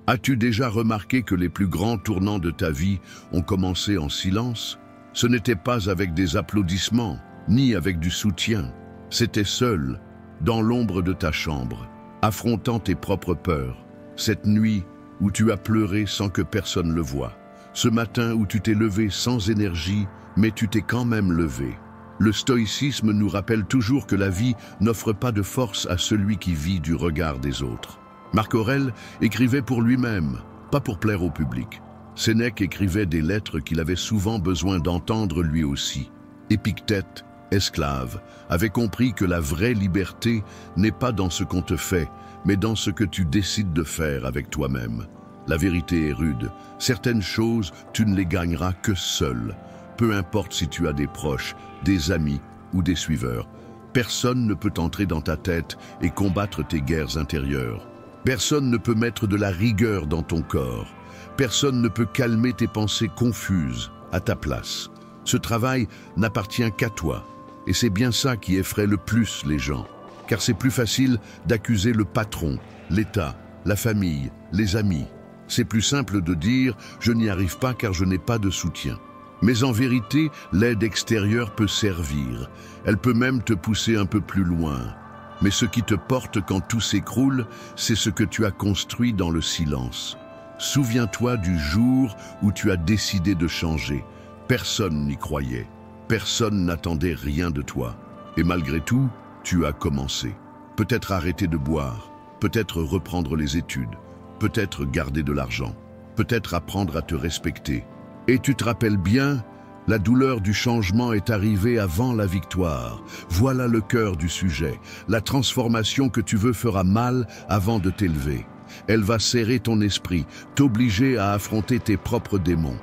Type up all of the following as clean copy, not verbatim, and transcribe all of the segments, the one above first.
As-tu déjà remarqué que les plus grands tournants de ta vie ont commencé en silence? Ce n'était pas avec des applaudissements, ni avec du soutien. C'était seul, dans l'ombre de ta chambre, affrontant tes propres peurs. Cette nuit où tu as pleuré sans que personne le voie. Ce matin où tu t'es levé sans énergie, mais tu t'es quand même levé. Le stoïcisme nous rappelle toujours que la vie n'offre pas de force à celui qui vit du regard des autres. Marc Aurèle écrivait pour lui-même, pas pour plaire au public. Sénèque écrivait des lettres qu'il avait souvent besoin d'entendre lui aussi. Épictète, esclave, avait compris que la vraie liberté n'est pas dans ce qu'on te fait, mais dans ce que tu décides de faire avec toi-même. La vérité est rude. Certaines choses, tu ne les gagneras que seul. Peu importe si tu as des proches, des amis ou des suiveurs. Personne ne peut entrer dans ta tête et combattre tes guerres intérieures. Personne ne peut mettre de la rigueur dans ton corps. Personne ne peut calmer tes pensées confuses à ta place. Ce travail n'appartient qu'à toi. Et c'est bien ça qui effraie le plus les gens. Car c'est plus facile d'accuser le patron, l'État, la famille, les amis. C'est plus simple de dire « je n'y arrive pas car je n'ai pas de soutien ». Mais en vérité, l'aide extérieure peut servir. Elle peut même te pousser un peu plus loin. Mais ce qui te porte quand tout s'écroule, c'est ce que tu as construit dans le silence. Souviens-toi du jour où tu as décidé de changer. Personne n'y croyait. Personne n'attendait rien de toi. Et malgré tout, tu as commencé. Peut-être arrêter de boire, peut-être reprendre les études, peut-être garder de l'argent, peut-être apprendre à te respecter. Et tu te rappelles bien, la douleur du changement est arrivée avant la victoire. Voilà le cœur du sujet. La transformation que tu veux fera mal avant de t'élever. Elle va serrer ton esprit, t'obliger à affronter tes propres démons.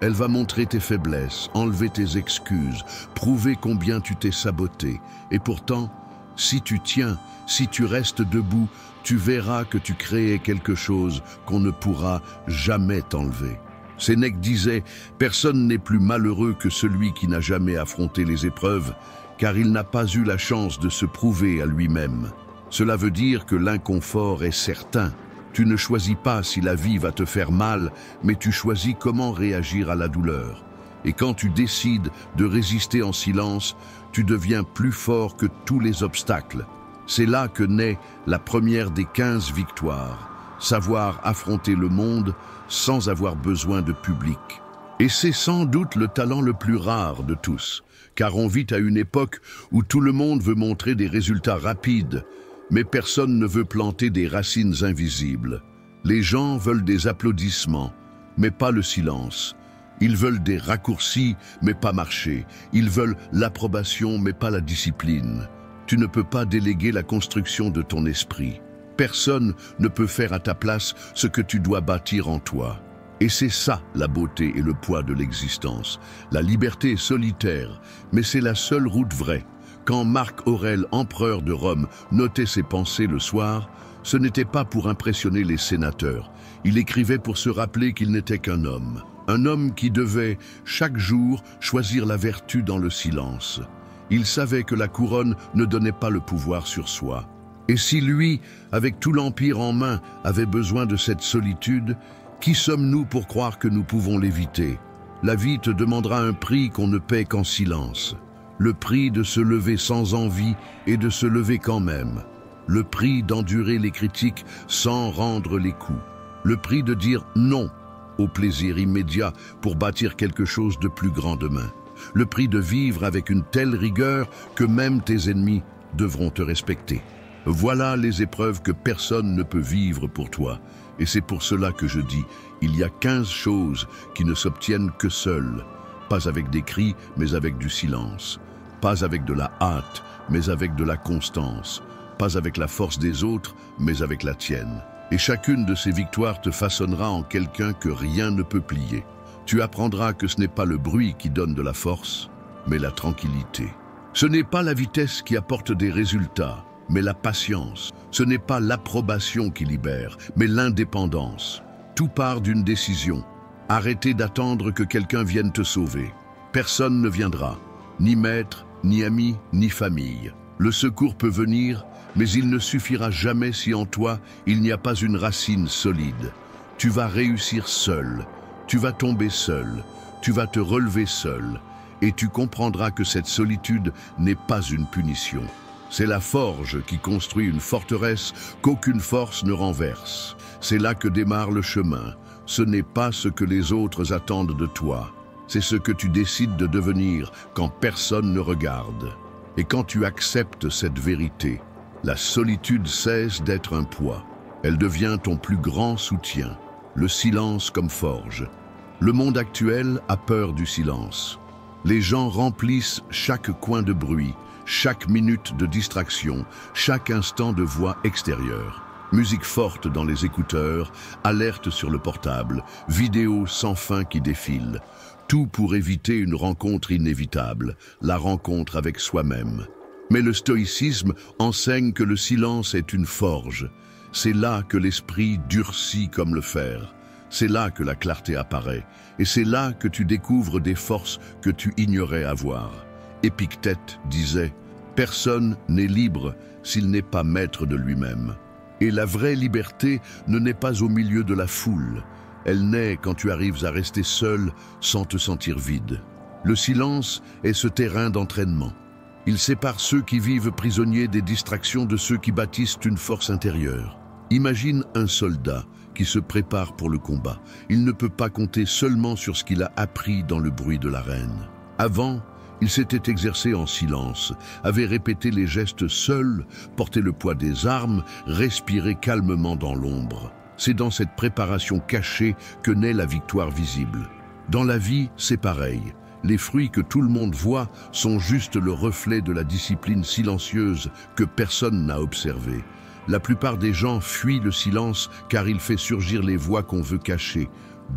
Elle va montrer tes faiblesses, enlever tes excuses, prouver combien tu t'es saboté. Et pourtant, si tu tiens, si tu restes debout, tu verras que tu créais quelque chose qu'on ne pourra jamais t'enlever. Sénèque disait « Personne n'est plus malheureux que celui qui n'a jamais affronté les épreuves, car il n'a pas eu la chance de se prouver à lui-même. » Cela veut dire que l'inconfort est certain. Tu ne choisis pas si la vie va te faire mal, mais tu choisis comment réagir à la douleur. Et quand tu décides de résister en silence, tu deviens plus fort que tous les obstacles. C'est là que naît la première des 15 victoires. Savoir affronter le monde sans avoir besoin de public. Et c'est sans doute le talent le plus rare de tous, car on vit à une époque où tout le monde veut montrer des résultats rapides, mais personne ne veut planter des racines invisibles. Les gens veulent des applaudissements, mais pas le silence. Ils veulent des raccourcis, mais pas marcher. Ils veulent l'approbation, mais pas la discipline. Tu ne peux pas déléguer la construction de ton esprit. Personne ne peut faire à ta place ce que tu dois bâtir en toi. Et c'est ça la beauté et le poids de l'existence. La liberté est solitaire, mais c'est la seule route vraie. Quand Marc Aurèle, empereur de Rome, notait ses pensées le soir, ce n'était pas pour impressionner les sénateurs. Il écrivait pour se rappeler qu'il n'était qu'un homme. Un homme qui devait, chaque jour, choisir la vertu dans le silence. Il savait que la couronne ne donnait pas le pouvoir sur soi. Et si lui, avec tout l'empire en main, avait besoin de cette solitude, qui sommes-nous pour croire que nous pouvons l'éviter? La vie te demandera un prix qu'on ne paie qu'en silence. Le prix de se lever sans envie et de se lever quand même. Le prix d'endurer les critiques sans rendre les coups. Le prix de dire non au plaisir immédiat pour bâtir quelque chose de plus grand demain. Le prix de vivre avec une telle rigueur que même tes ennemis devront te respecter. Voilà les épreuves que personne ne peut vivre pour toi. Et c'est pour cela que je dis, il y a 15 choses qui ne s'obtiennent que seules. Pas avec des cris, mais avec du silence. Pas avec de la hâte, mais avec de la constance. Pas avec la force des autres, mais avec la tienne. Et chacune de ces victoires te façonnera en quelqu'un que rien ne peut plier. Tu apprendras que ce n'est pas le bruit qui donne de la force, mais la tranquillité. Ce n'est pas la vitesse qui apporte des résultats, mais la patience. Ce n'est pas l'approbation qui libère, mais l'indépendance. Tout part d'une décision. Arrêtez d'attendre que quelqu'un vienne te sauver. Personne ne viendra, ni maître, ni ami, ni famille. Le secours peut venir, mais il ne suffira jamais si en toi, il n'y a pas une racine solide. Tu vas réussir seul, tu vas tomber seul, tu vas te relever seul, et tu comprendras que cette solitude n'est pas une punition. C'est la forge qui construit une forteresse qu'aucune force ne renverse. C'est là que démarre le chemin. Ce n'est pas ce que les autres attendent de toi. C'est ce que tu décides de devenir quand personne ne regarde. Et quand tu acceptes cette vérité, la solitude cesse d'être un poids. Elle devient ton plus grand soutien. Le silence comme forge. Le monde actuel a peur du silence. Les gens remplissent chaque coin de bruit, chaque minute de distraction, chaque instant de voix extérieure. Musique forte dans les écouteurs, alerte sur le portable, vidéos sans fin qui défilent. Tout pour éviter une rencontre inévitable, la rencontre avec soi-même. Mais le stoïcisme enseigne que le silence est une forge. C'est là que l'esprit durcit comme le fer. C'est là que la clarté apparaît. Et c'est là que tu découvres des forces que tu ignorais avoir. Épictète disait « Personne n'est libre s'il n'est pas maître de lui-même ». Et la vraie liberté ne naît pas au milieu de la foule. Elle naît quand tu arrives à rester seul sans te sentir vide. Le silence est ce terrain d'entraînement. Il sépare ceux qui vivent prisonniers des distractions de ceux qui bâtissent une force intérieure. Imagine un soldat qui se prépare pour le combat. Il ne peut pas compter seulement sur ce qu'il a appris dans le bruit de l'arène. Avant, il s'était exercé en silence, avait répété les gestes seul, porté le poids des armes, respiré calmement dans l'ombre. C'est dans cette préparation cachée que naît la victoire visible. Dans la vie, c'est pareil. Les fruits que tout le monde voit sont juste le reflet de la discipline silencieuse que personne n'a observée. La plupart des gens fuient le silence car il fait surgir les voix qu'on veut cacher.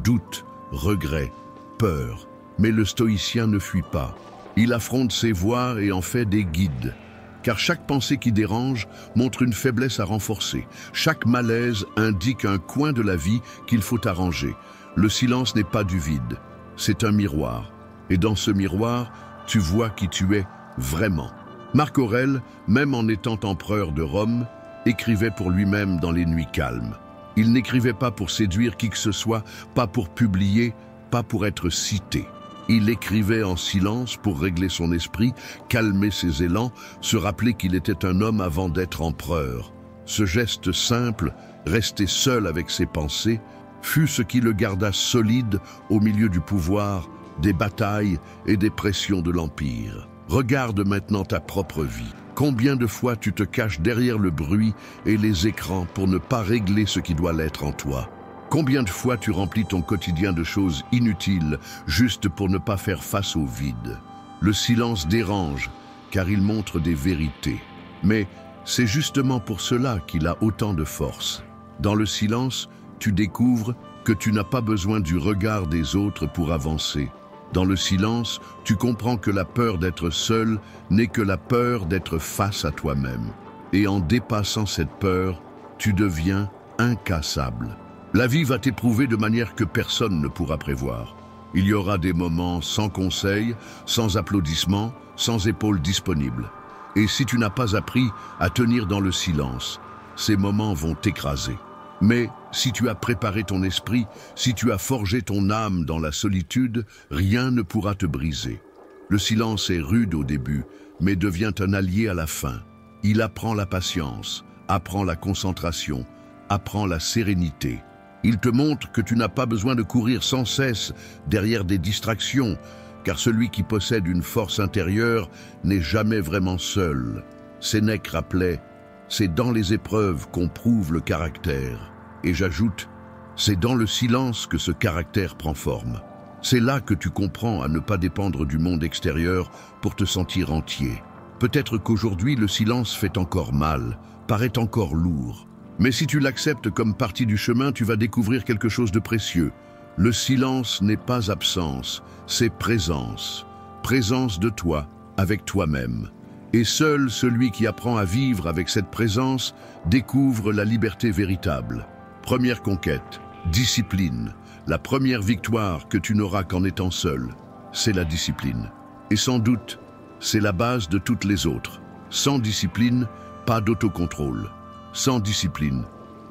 Doute, regret, peur. Mais le stoïcien ne fuit pas. Il affronte ses voix et en fait des guides. Car chaque pensée qui dérange montre une faiblesse à renforcer. Chaque malaise indique un coin de la vie qu'il faut arranger. Le silence n'est pas du vide, c'est un miroir. Et dans ce miroir, tu vois qui tu es vraiment. Marc Aurèle, même en étant empereur de Rome, écrivait pour lui-même dans les nuits calmes. Il n'écrivait pas pour séduire qui que ce soit, pas pour publier, pas pour être cité. Il écrivait en silence pour régler son esprit, calmer ses élans, se rappeler qu'il était un homme avant d'être empereur. Ce geste simple, rester seul avec ses pensées, fut ce qui le garda solide au milieu du pouvoir, des batailles et des pressions de l'Empire. Regarde maintenant ta propre vie. Combien de fois tu te caches derrière le bruit et les écrans pour ne pas régler ce qui doit l'être en toi? Combien de fois tu remplis ton quotidien de choses inutiles juste pour ne pas faire face au vide? Le silence dérange, car il montre des vérités. Mais c'est justement pour cela qu'il a autant de force. Dans le silence, tu découvres que tu n'as pas besoin du regard des autres pour avancer. Dans le silence, tu comprends que la peur d'être seul n'est que la peur d'être face à toi-même. Et en dépassant cette peur, tu deviens incassable. La vie va t'éprouver de manière que personne ne pourra prévoir. Il y aura des moments sans conseil, sans applaudissements, sans épaules disponibles. Et si tu n'as pas appris à tenir dans le silence, ces moments vont t'écraser. Mais si tu as préparé ton esprit, si tu as forgé ton âme dans la solitude, rien ne pourra te briser. Le silence est rude au début, mais devient un allié à la fin. Il apprend la patience, apprend la concentration, apprend la sérénité. Il te montre que tu n'as pas besoin de courir sans cesse derrière des distractions, car celui qui possède une force intérieure n'est jamais vraiment seul. Sénèque rappelait « C'est dans les épreuves qu'on prouve le caractère ». Et j'ajoute « C'est dans le silence que ce caractère prend forme ». C'est là que tu comprends à ne pas dépendre du monde extérieur pour te sentir entier. Peut-être qu'aujourd'hui le silence fait encore mal, paraît encore lourd. Mais si tu l'acceptes comme partie du chemin, tu vas découvrir quelque chose de précieux. Le silence n'est pas absence, c'est présence. Présence de toi, avec toi-même. Et seul celui qui apprend à vivre avec cette présence découvre la liberté véritable. Première conquête, discipline. La première victoire que tu n'auras qu'en étant seul, c'est la discipline. Et sans doute, c'est la base de toutes les autres. Sans discipline, pas d'autocontrôle. Sans discipline,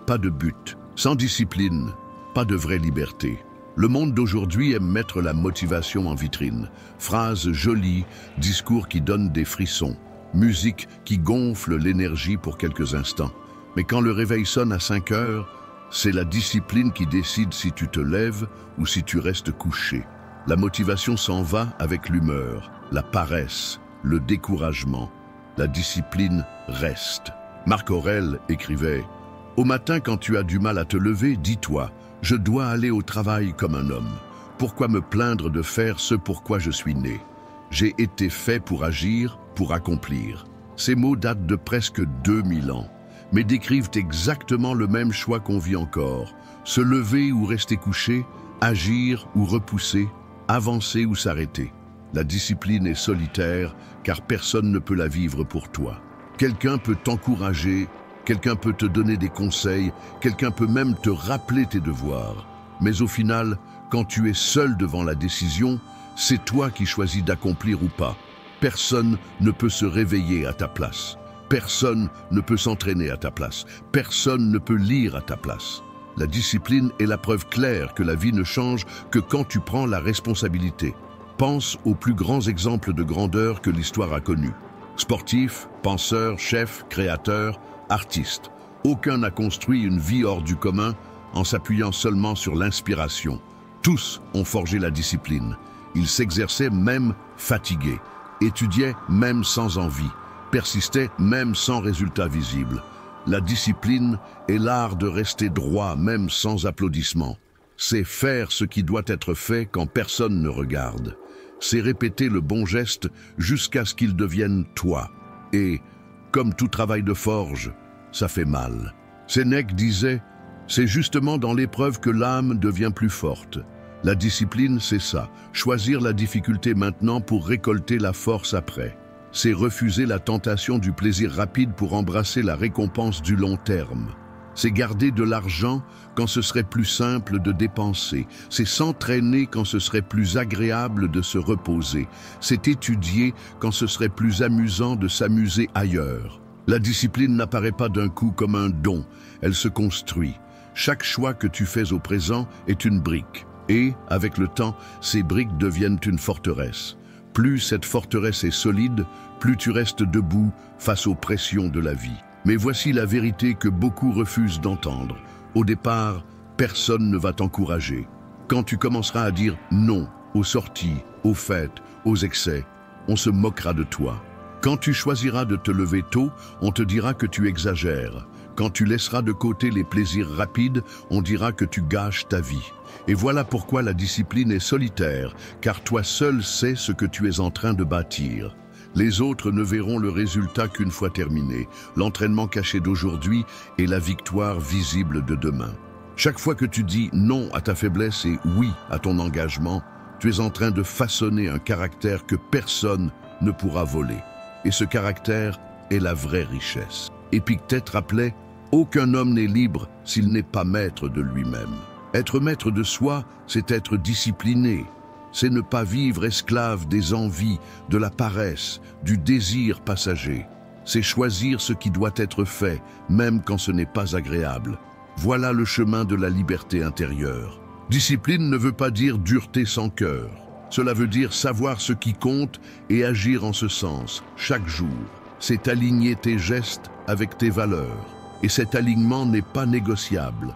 pas de but. Sans discipline, pas de vraie liberté. Le monde d'aujourd'hui aime mettre la motivation en vitrine. Phrases jolies, discours qui donnent des frissons, musique qui gonfle l'énergie pour quelques instants. Mais quand le réveil sonne à 5 heures, c'est la discipline qui décide si tu te lèves ou si tu restes couché. La motivation s'en va avec l'humeur, la paresse, le découragement. La discipline reste. Marc Aurèle écrivait « Au matin, quand tu as du mal à te lever, dis-toi « Je dois aller au travail comme un homme. Pourquoi me plaindre de faire ce pour quoi je suis né? J'ai été fait pour agir, pour accomplir. » Ces mots datent de presque 2000 ans, mais décrivent exactement le même choix qu'on vit encore. Se lever ou rester couché, agir ou repousser, avancer ou s'arrêter. La discipline est solitaire, car personne ne peut la vivre pour toi. Quelqu'un peut t'encourager, quelqu'un peut te donner des conseils, quelqu'un peut même te rappeler tes devoirs. Mais au final, quand tu es seul devant la décision, c'est toi qui choisis d'accomplir ou pas. Personne ne peut se réveiller à ta place. Personne ne peut s'entraîner à ta place. Personne ne peut lire à ta place. La discipline est la preuve claire que la vie ne change que quand tu prends la responsabilité. Pense aux plus grands exemples de grandeur que l'histoire a connus. Sportifs, penseurs, chefs, créateurs, artistes. Aucun n'a construit une vie hors du commun en s'appuyant seulement sur l'inspiration. Tous ont forgé la discipline. Ils s'exerçaient même fatigués, étudiaient même sans envie, persistaient même sans résultat visible. La discipline est l'art de rester droit même sans applaudissements. C'est faire ce qui doit être fait quand personne ne regarde. C'est répéter le bon geste jusqu'à ce qu'il devienne toi. Et, comme tout travail de forge, ça fait mal. Sénèque disait « C'est justement dans l'épreuve que l'âme devient plus forte ». La discipline, c'est ça, choisir la difficulté maintenant pour récolter la force après. C'est refuser la tentation du plaisir rapide pour embrasser la récompense du long terme. C'est garder de l'argent quand ce serait plus simple de dépenser. C'est s'entraîner quand ce serait plus agréable de se reposer. C'est étudier quand ce serait plus amusant de s'amuser ailleurs. La discipline n'apparaît pas d'un coup comme un don, elle se construit. Chaque choix que tu fais au présent est une brique. Et, avec le temps, ces briques deviennent une forteresse. Plus cette forteresse est solide, plus tu restes debout face aux pressions de la vie. Mais voici la vérité que beaucoup refusent d'entendre. Au départ, personne ne va t'encourager. Quand tu commenceras à dire non aux sorties, aux fêtes, aux excès, on se moquera de toi. Quand tu choisiras de te lever tôt, on te dira que tu exagères. Quand tu laisseras de côté les plaisirs rapides, on dira que tu gâches ta vie. Et voilà pourquoi la discipline est solitaire, car toi seul sais ce que tu es en train de bâtir. Les autres ne verront le résultat qu'une fois terminé, l'entraînement caché d'aujourd'hui et la victoire visible de demain. Chaque fois que tu dis non à ta faiblesse et oui à ton engagement, tu es en train de façonner un caractère que personne ne pourra voler. Et ce caractère est la vraie richesse. Épictète rappelait « Aucun homme n'est libre s'il n'est pas maître de lui-même ». Être maître de soi, c'est être discipliné. C'est ne pas vivre esclave des envies, de la paresse, du désir passager. C'est choisir ce qui doit être fait, même quand ce n'est pas agréable. Voilà le chemin de la liberté intérieure. Discipline ne veut pas dire dureté sans cœur. Cela veut dire savoir ce qui compte et agir en ce sens, chaque jour. C'est aligner tes gestes avec tes valeurs. Et cet alignement n'est pas négociable.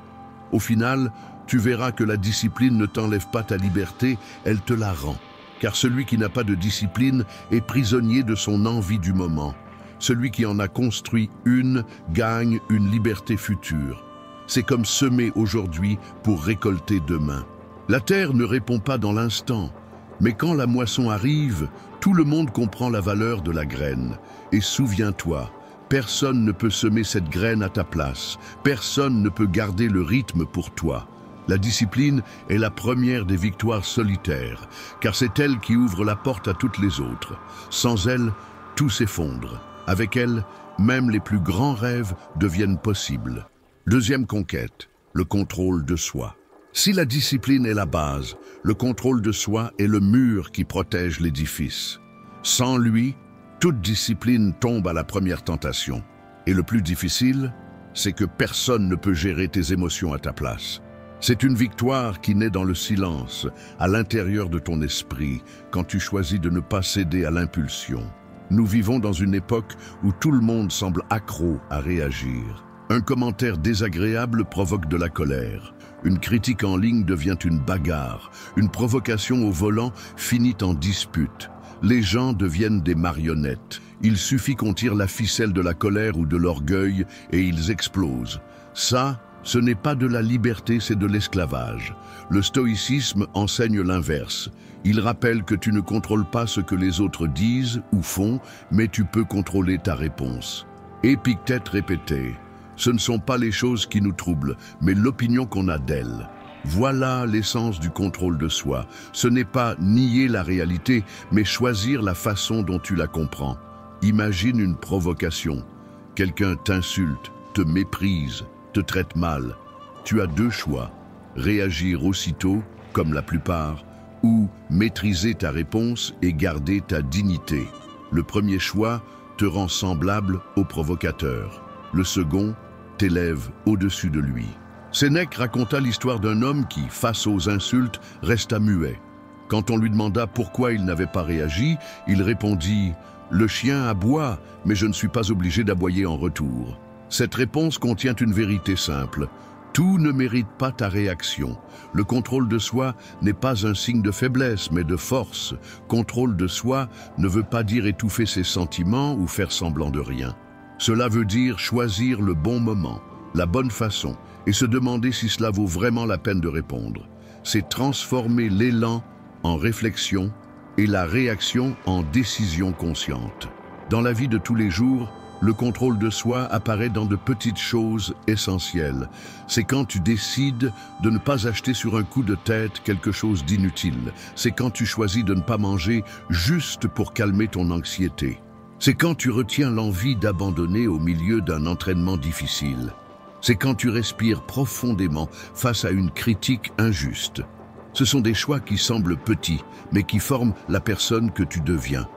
Au final, tu verras que la discipline ne t'enlève pas ta liberté, elle te la rend. Car celui qui n'a pas de discipline est prisonnier de son envie du moment. Celui qui en a construit une gagne une liberté future. C'est comme semer aujourd'hui pour récolter demain. La terre ne répond pas dans l'instant, mais quand la moisson arrive, tout le monde comprend la valeur de la graine. Et souviens-toi, personne ne peut semer cette graine à ta place. Personne ne peut garder le rythme pour toi. La discipline est la première des victoires solitaires, car c'est elle qui ouvre la porte à toutes les autres. Sans elle, tout s'effondre. Avec elle, même les plus grands rêves deviennent possibles. Deuxième conquête, le contrôle de soi. Si la discipline est la base, le contrôle de soi est le mur qui protège l'édifice. Sans lui, toute discipline tombe à la première tentation. Et le plus difficile, c'est que personne ne peut gérer tes émotions à ta place. C'est une victoire qui naît dans le silence, à l'intérieur de ton esprit, quand tu choisis de ne pas céder à l'impulsion. Nous vivons dans une époque où tout le monde semble accro à réagir. Un commentaire désagréable provoque de la colère. Une critique en ligne devient une bagarre. Une provocation au volant finit en dispute. Les gens deviennent des marionnettes. Il suffit qu'on tire la ficelle de la colère ou de l'orgueil et ils explosent. Ça, ce n'est pas de la liberté, c'est de l'esclavage. Le stoïcisme enseigne l'inverse. Il rappelle que tu ne contrôles pas ce que les autres disent ou font, mais tu peux contrôler ta réponse. Épictète répétait: ce ne sont pas les choses qui nous troublent, mais l'opinion qu'on a d'elles. Voilà l'essence du contrôle de soi. Ce n'est pas nier la réalité, mais choisir la façon dont tu la comprends. Imagine une provocation. Quelqu'un t'insulte, te méprise, te traite mal. Tu as deux choix: réagir aussitôt, comme la plupart, ou maîtriser ta réponse et garder ta dignité. Le premier choix te rend semblable au provocateur. Le second t'élève au-dessus de lui. Sénèque raconta l'histoire d'un homme qui, face aux insultes, resta muet. Quand on lui demanda pourquoi il n'avait pas réagi, il répondit: « Le chien aboie, mais je ne suis pas obligé d'aboyer en retour. » Cette réponse contient une vérité simple. Tout ne mérite pas ta réaction. Le contrôle de soi n'est pas un signe de faiblesse, mais de force. Contrôle de soi ne veut pas dire étouffer ses sentiments ou faire semblant de rien. Cela veut dire choisir le bon moment, la bonne façon, et se demander si cela vaut vraiment la peine de répondre. C'est transformer l'élan en réflexion et la réaction en décision consciente. Dans la vie de tous les jours, le contrôle de soi apparaît dans de petites choses essentielles. C'est quand tu décides de ne pas acheter sur un coup de tête quelque chose d'inutile. C'est quand tu choisis de ne pas manger juste pour calmer ton anxiété. C'est quand tu retiens l'envie d'abandonner au milieu d'un entraînement difficile. C'est quand tu respires profondément face à une critique injuste. Ce sont des choix qui semblent petits, mais qui forment la personne que tu deviens.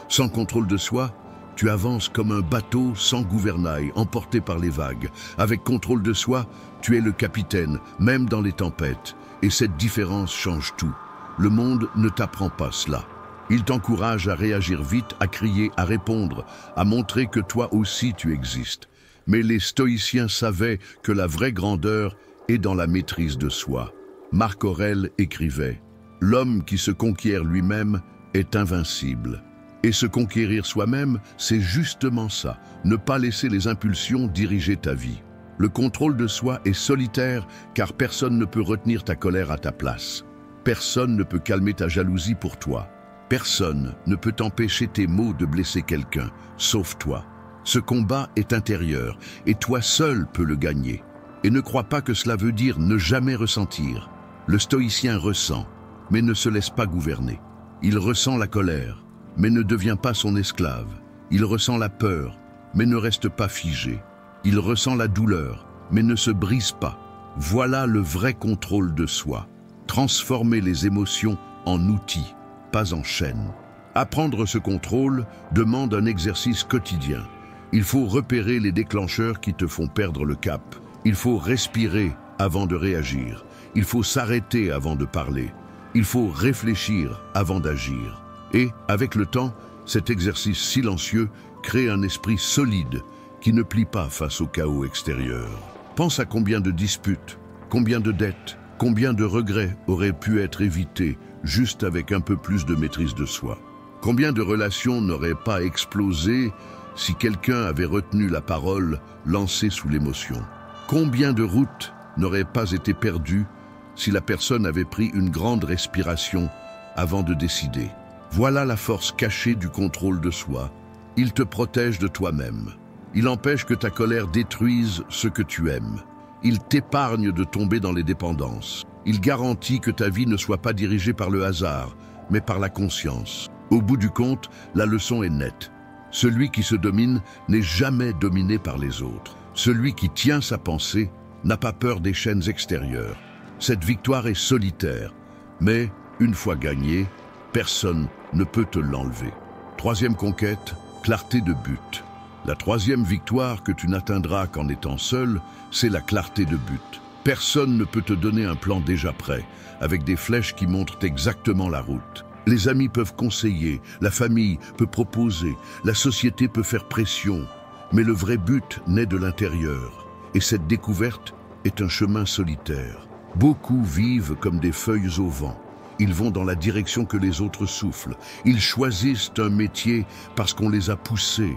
Sans contrôle de soi, tu avances comme un bateau sans gouvernail, emporté par les vagues. Avec contrôle de soi, tu es le capitaine, même dans les tempêtes. Et cette différence change tout. Le monde ne t'apprend pas cela. Il t'encourage à réagir vite, à crier, à répondre, à montrer que toi aussi tu existes. Mais les stoïciens savaient que la vraie grandeur est dans la maîtrise de soi. Marc Aurèle écrivait: « L'homme qui se conquiert lui-même est invincible. » Et se conquérir soi-même, c'est justement ça, ne pas laisser les impulsions diriger ta vie. Le contrôle de soi est solitaire car personne ne peut retenir ta colère à ta place. Personne ne peut calmer ta jalousie pour toi. Personne ne peut empêcher tes mots de blesser quelqu'un, sauf toi. Ce combat est intérieur et toi seul peux le gagner. Et ne crois pas que cela veut dire ne jamais ressentir. Le stoïcien ressent, mais ne se laisse pas gouverner. Il ressent la colère, mais ne devient pas son esclave. Il ressent la peur, mais ne reste pas figé. Il ressent la douleur, mais ne se brise pas. Voilà le vrai contrôle de soi. Transformer les émotions en outils, pas en chaînes. Apprendre ce contrôle demande un exercice quotidien. Il faut repérer les déclencheurs qui te font perdre le cap. Il faut respirer avant de réagir. Il faut s'arrêter avant de parler. Il faut réfléchir avant d'agir. Et, avec le temps, cet exercice silencieux crée un esprit solide qui ne plie pas face au chaos extérieur. Pense à combien de disputes, combien de dettes, combien de regrets auraient pu être évités juste avec un peu plus de maîtrise de soi. Combien de relations n'auraient pas explosé si quelqu'un avait retenu la parole lancée sous l'émotion. Combien de routes n'auraient pas été perdues si la personne avait pris une grande respiration avant de décider. Voilà la force cachée du contrôle de soi. Il te protège de toi-même. Il empêche que ta colère détruise ce que tu aimes. Il t'épargne de tomber dans les dépendances. Il garantit que ta vie ne soit pas dirigée par le hasard, mais par la conscience. Au bout du compte, la leçon est nette. Celui qui se domine n'est jamais dominé par les autres. Celui qui tient sa pensée n'a pas peur des chaînes extérieures. Cette victoire est solitaire, mais une fois gagnée, personne ne peut te l'enlever. Troisième conquête, clarté de but. La troisième victoire que tu n'atteindras qu'en étant seul, c'est la clarté de but. Personne ne peut te donner un plan déjà prêt, avec des flèches qui montrent exactement la route. Les amis peuvent conseiller, la famille peut proposer, la société peut faire pression. Mais le vrai but naît de l'intérieur. Et cette découverte est un chemin solitaire. Beaucoup vivent comme des feuilles au vent. Ils vont dans la direction que les autres soufflent. Ils choisissent un métier parce qu'on les a poussés.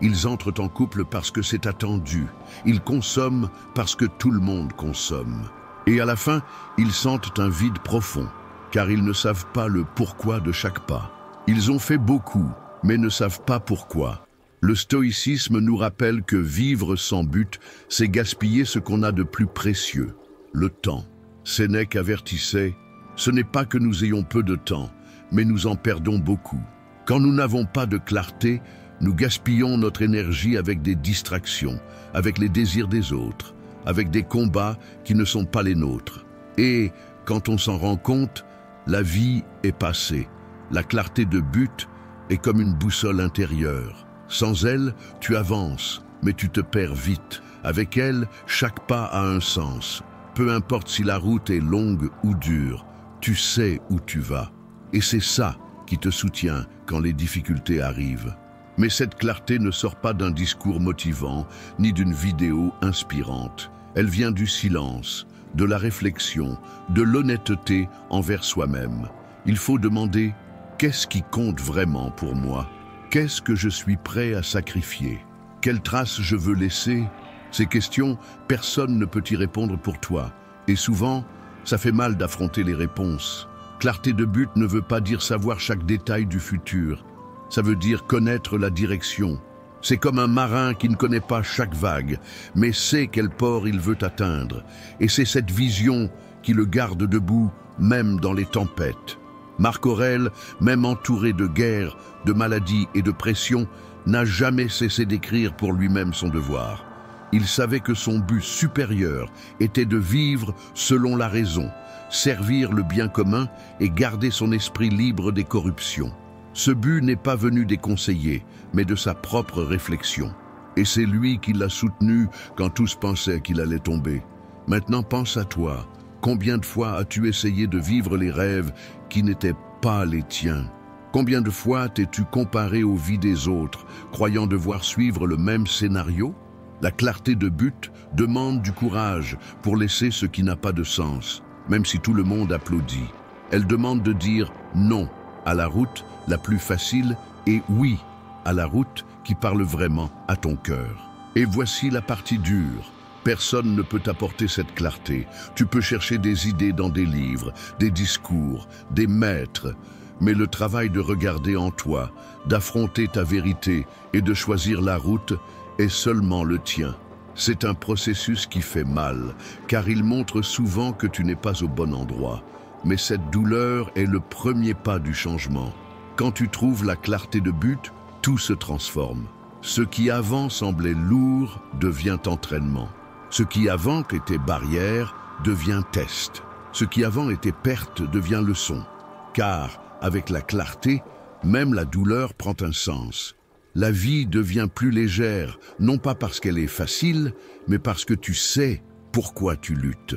Ils entrent en couple parce que c'est attendu. Ils consomment parce que tout le monde consomme. Et à la fin, ils sentent un vide profond, car ils ne savent pas le pourquoi de chaque pas. Ils ont fait beaucoup, mais ne savent pas pourquoi. Le stoïcisme nous rappelle que vivre sans but, c'est gaspiller ce qu'on a de plus précieux, le temps. Sénèque avertissait, « Ce n'est pas que nous ayons peu de temps, mais nous en perdons beaucoup. Quand nous n'avons pas de clarté, nous gaspillons notre énergie avec des distractions, avec les désirs des autres, avec des combats qui ne sont pas les nôtres. Et, quand on s'en rend compte, la vie est passée. La clarté de but est comme une boussole intérieure. Sans elle, tu avances, mais tu te perds vite. Avec elle, chaque pas a un sens. Peu importe si la route est longue ou dure, tu sais où tu vas. Et c'est ça qui te soutient quand les difficultés arrivent. Mais cette clarté ne sort pas d'un discours motivant, ni d'une vidéo inspirante. Elle vient du silence, de la réflexion, de l'honnêteté envers soi-même. Il faut demander « Qu'est-ce qui compte vraiment pour moi ? Qu'est-ce que je suis prêt à sacrifier ? Quelle trace je veux laisser ?» Ces questions, personne ne peut y répondre pour toi. Et souvent, ça fait mal d'affronter les réponses. Clarté de but ne veut pas dire savoir chaque détail du futur. Ça veut dire connaître la direction. C'est comme un marin qui ne connaît pas chaque vague, mais sait quel port il veut atteindre. Et c'est cette vision qui le garde debout, même dans les tempêtes. Marc Aurèle, même entouré de guerres, de maladies et de pression, n'a jamais cessé d'écrire pour lui-même son devoir. Il savait que son but supérieur était de vivre selon la raison, servir le bien commun et garder son esprit libre des corruptions. Ce but n'est pas venu des conseillers, mais de sa propre réflexion. Et c'est lui qui l'a soutenu quand tous pensaient qu'il allait tomber. Maintenant pense à toi. Combien de fois as-tu essayé de vivre les rêves qui n'étaient pas les tiens? Combien de fois t'es-tu comparé aux vies des autres, croyant devoir suivre le même scénario? La clarté de but demande du courage pour laisser ce qui n'a pas de sens, même si tout le monde applaudit. Elle demande de dire non à la route la plus facile et oui à la route qui parle vraiment à ton cœur. Et voici la partie dure. Personne ne peut t'apporter cette clarté. Tu peux chercher des idées dans des livres, des discours, des maîtres, mais le travail de regarder en toi, d'affronter ta vérité et de choisir la route est seulement le tien. C'est un processus qui fait mal, car il montre souvent que tu n'es pas au bon endroit. Mais cette douleur est le premier pas du changement. Quand tu trouves la clarté de but, tout se transforme. Ce qui avant semblait lourd devient entraînement. Ce qui avant était barrière devient test. Ce qui avant était perte devient leçon. Car, avec la clarté, même la douleur prend un sens. La vie devient plus légère, non pas parce qu'elle est facile, mais parce que tu sais pourquoi tu luttes.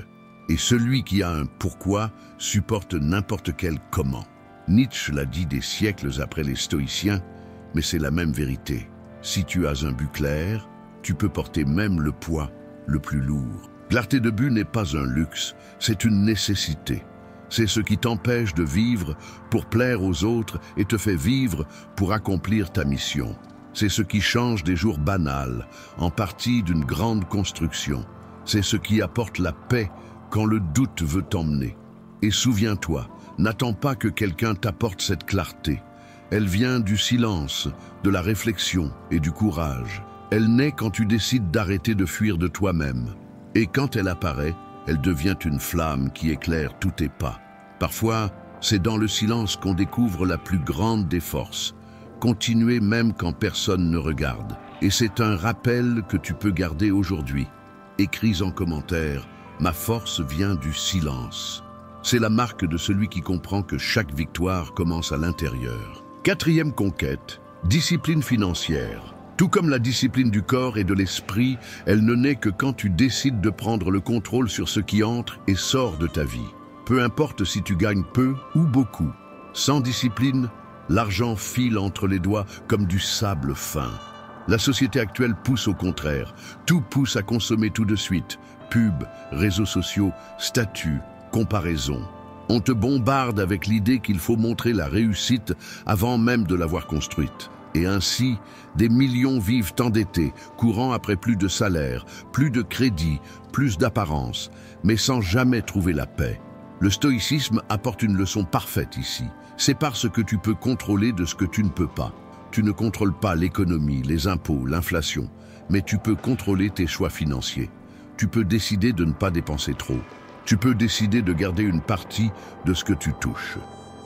Et celui qui a un pourquoi supporte n'importe quel comment. Nietzsche l'a dit des siècles après les stoïciens, mais c'est la même vérité. Si tu as un but clair, tu peux porter même le poids le plus lourd. Clarté de but n'est pas un luxe, c'est une nécessité. C'est ce qui t'empêche de vivre pour plaire aux autres et te fait vivre pour accomplir ta mission. C'est ce qui change des jours banals en partie d'une grande construction. C'est ce qui apporte la paix quand le doute veut t'emmener. Et souviens-toi, n'attends pas que quelqu'un t'apporte cette clarté. Elle vient du silence, de la réflexion et du courage. Elle naît quand tu décides d'arrêter de fuir de toi-même. Et quand elle apparaît, elle devient une flamme qui éclaire tous tes pas. Parfois, c'est dans le silence qu'on découvre la plus grande des forces. Continuer même quand personne ne regarde. Et c'est un rappel que tu peux garder aujourd'hui. Écris en commentaire « Ma force vient du silence ». C'est la marque de celui qui comprend que chaque victoire commence à l'intérieur. Quatrième conquête, discipline financière. Tout comme la discipline du corps et de l'esprit, elle ne naît que quand tu décides de prendre le contrôle sur ce qui entre et sort de ta vie. Peu importe si tu gagnes peu ou beaucoup. Sans discipline, l'argent file entre les doigts comme du sable fin. La société actuelle pousse au contraire. Tout pousse à consommer tout de suite. Pub, réseaux sociaux, statuts, comparaison. On te bombarde avec l'idée qu'il faut montrer la réussite avant même de l'avoir construite. Et ainsi, des millions vivent endettés, courant après plus de salaire, plus de crédit, plus d'apparence, mais sans jamais trouver la paix. Le stoïcisme apporte une leçon parfaite ici. Sépare ce que tu peux contrôler de ce que tu ne peux pas. Tu ne contrôles pas l'économie, les impôts, l'inflation, mais tu peux contrôler tes choix financiers. Tu peux décider de ne pas dépenser trop. Tu peux décider de garder une partie de ce que tu touches.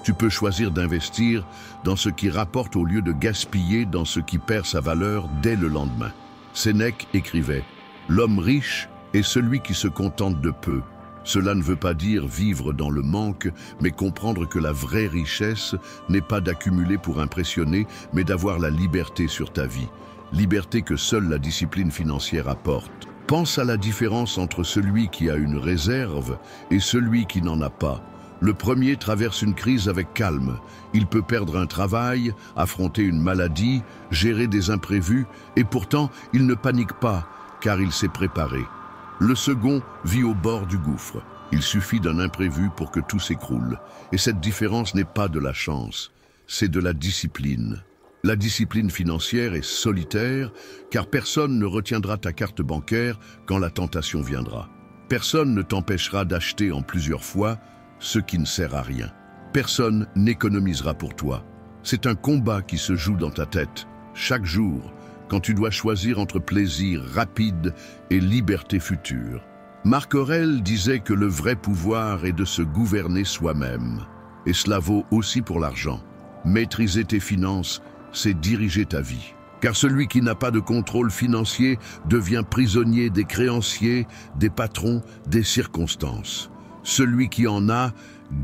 Tu peux choisir d'investir dans ce qui rapporte au lieu de gaspiller dans ce qui perd sa valeur dès le lendemain. Sénèque écrivait « L'homme riche est celui qui se contente de peu. Cela ne veut pas dire vivre dans le manque, mais comprendre que la vraie richesse n'est pas d'accumuler pour impressionner, mais d'avoir la liberté sur ta vie. Liberté que seule la discipline financière apporte. Pense à la différence entre celui qui a une réserve et celui qui n'en a pas. Le premier traverse une crise avec calme. Il peut perdre un travail, affronter une maladie, gérer des imprévus, et pourtant il ne panique pas, car il s'est préparé. Le second vit au bord du gouffre. Il suffit d'un imprévu pour que tout s'écroule. Et cette différence n'est pas de la chance, c'est de la discipline. La discipline financière est solitaire, car personne ne retiendra ta carte bancaire quand la tentation viendra. Personne ne t'empêchera d'acheter en plusieurs fois ce qui ne sert à rien. Personne n'économisera pour toi. C'est un combat qui se joue dans ta tête, chaque jour, quand tu dois choisir entre plaisir rapide et liberté future. Marc Aurèle disait que le vrai pouvoir est de se gouverner soi-même. Et cela vaut aussi pour l'argent. Maîtriser tes finances, c'est diriger ta vie. Car celui qui n'a pas de contrôle financier devient prisonnier des créanciers, des patrons, des circonstances. Celui qui en a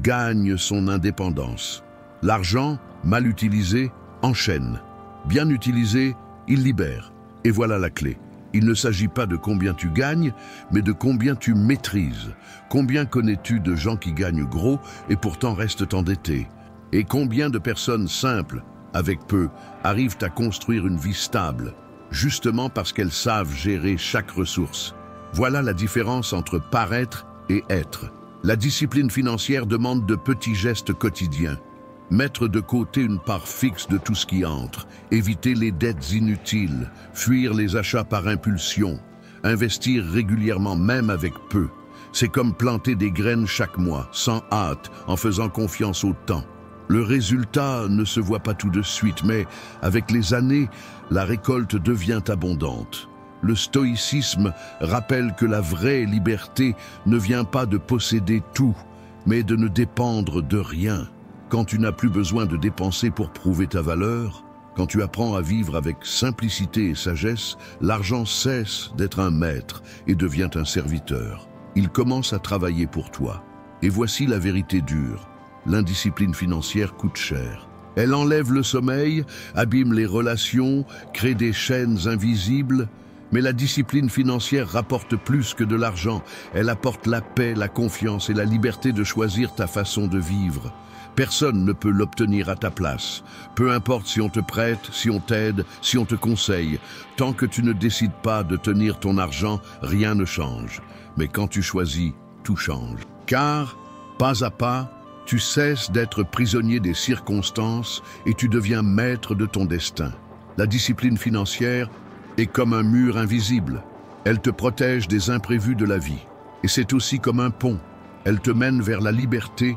gagne son indépendance. L'argent, mal utilisé, enchaîne. Bien utilisé, il libère. Et voilà la clé. Il ne s'agit pas de combien tu gagnes, mais de combien tu maîtrises. Combien connais-tu de gens qui gagnent gros et pourtant restent endettés? Et combien de personnes simples, avec peu, arrivent à construire une vie stable, justement parce qu'elles savent gérer chaque ressource? Voilà la différence entre paraître et être. La discipline financière demande de petits gestes quotidiens. Mettre de côté une part fixe de tout ce qui entre, éviter les dettes inutiles, fuir les achats par impulsion, investir régulièrement même avec peu. C'est comme planter des graines chaque mois, sans hâte, en faisant confiance au temps. Le résultat ne se voit pas tout de suite, mais avec les années, la récolte devient abondante. Le stoïcisme rappelle que la vraie liberté ne vient pas de posséder tout, mais de ne dépendre de rien. Quand tu n'as plus besoin de dépenser pour prouver ta valeur, quand tu apprends à vivre avec simplicité et sagesse, l'argent cesse d'être un maître et devient un serviteur. Il commence à travailler pour toi. Et voici la vérité dure. L'indiscipline financière coûte cher. Elle enlève le sommeil, abîme les relations, crée des chaînes invisibles. Mais la discipline financière rapporte plus que de l'argent. Elle apporte la paix, la confiance et la liberté de choisir ta façon de vivre. Personne ne peut l'obtenir à ta place. Peu importe si on te prête, si on t'aide, si on te conseille. Tant que tu ne décides pas de tenir ton argent, rien ne change. Mais quand tu choisis, tout change. Car, pas à pas, tu cesses d'être prisonnier des circonstances et tu deviens maître de ton destin. La discipline financière est comme un mur invisible. Elle te protège des imprévus de la vie. Et c'est aussi comme un pont. Elle te mène vers la liberté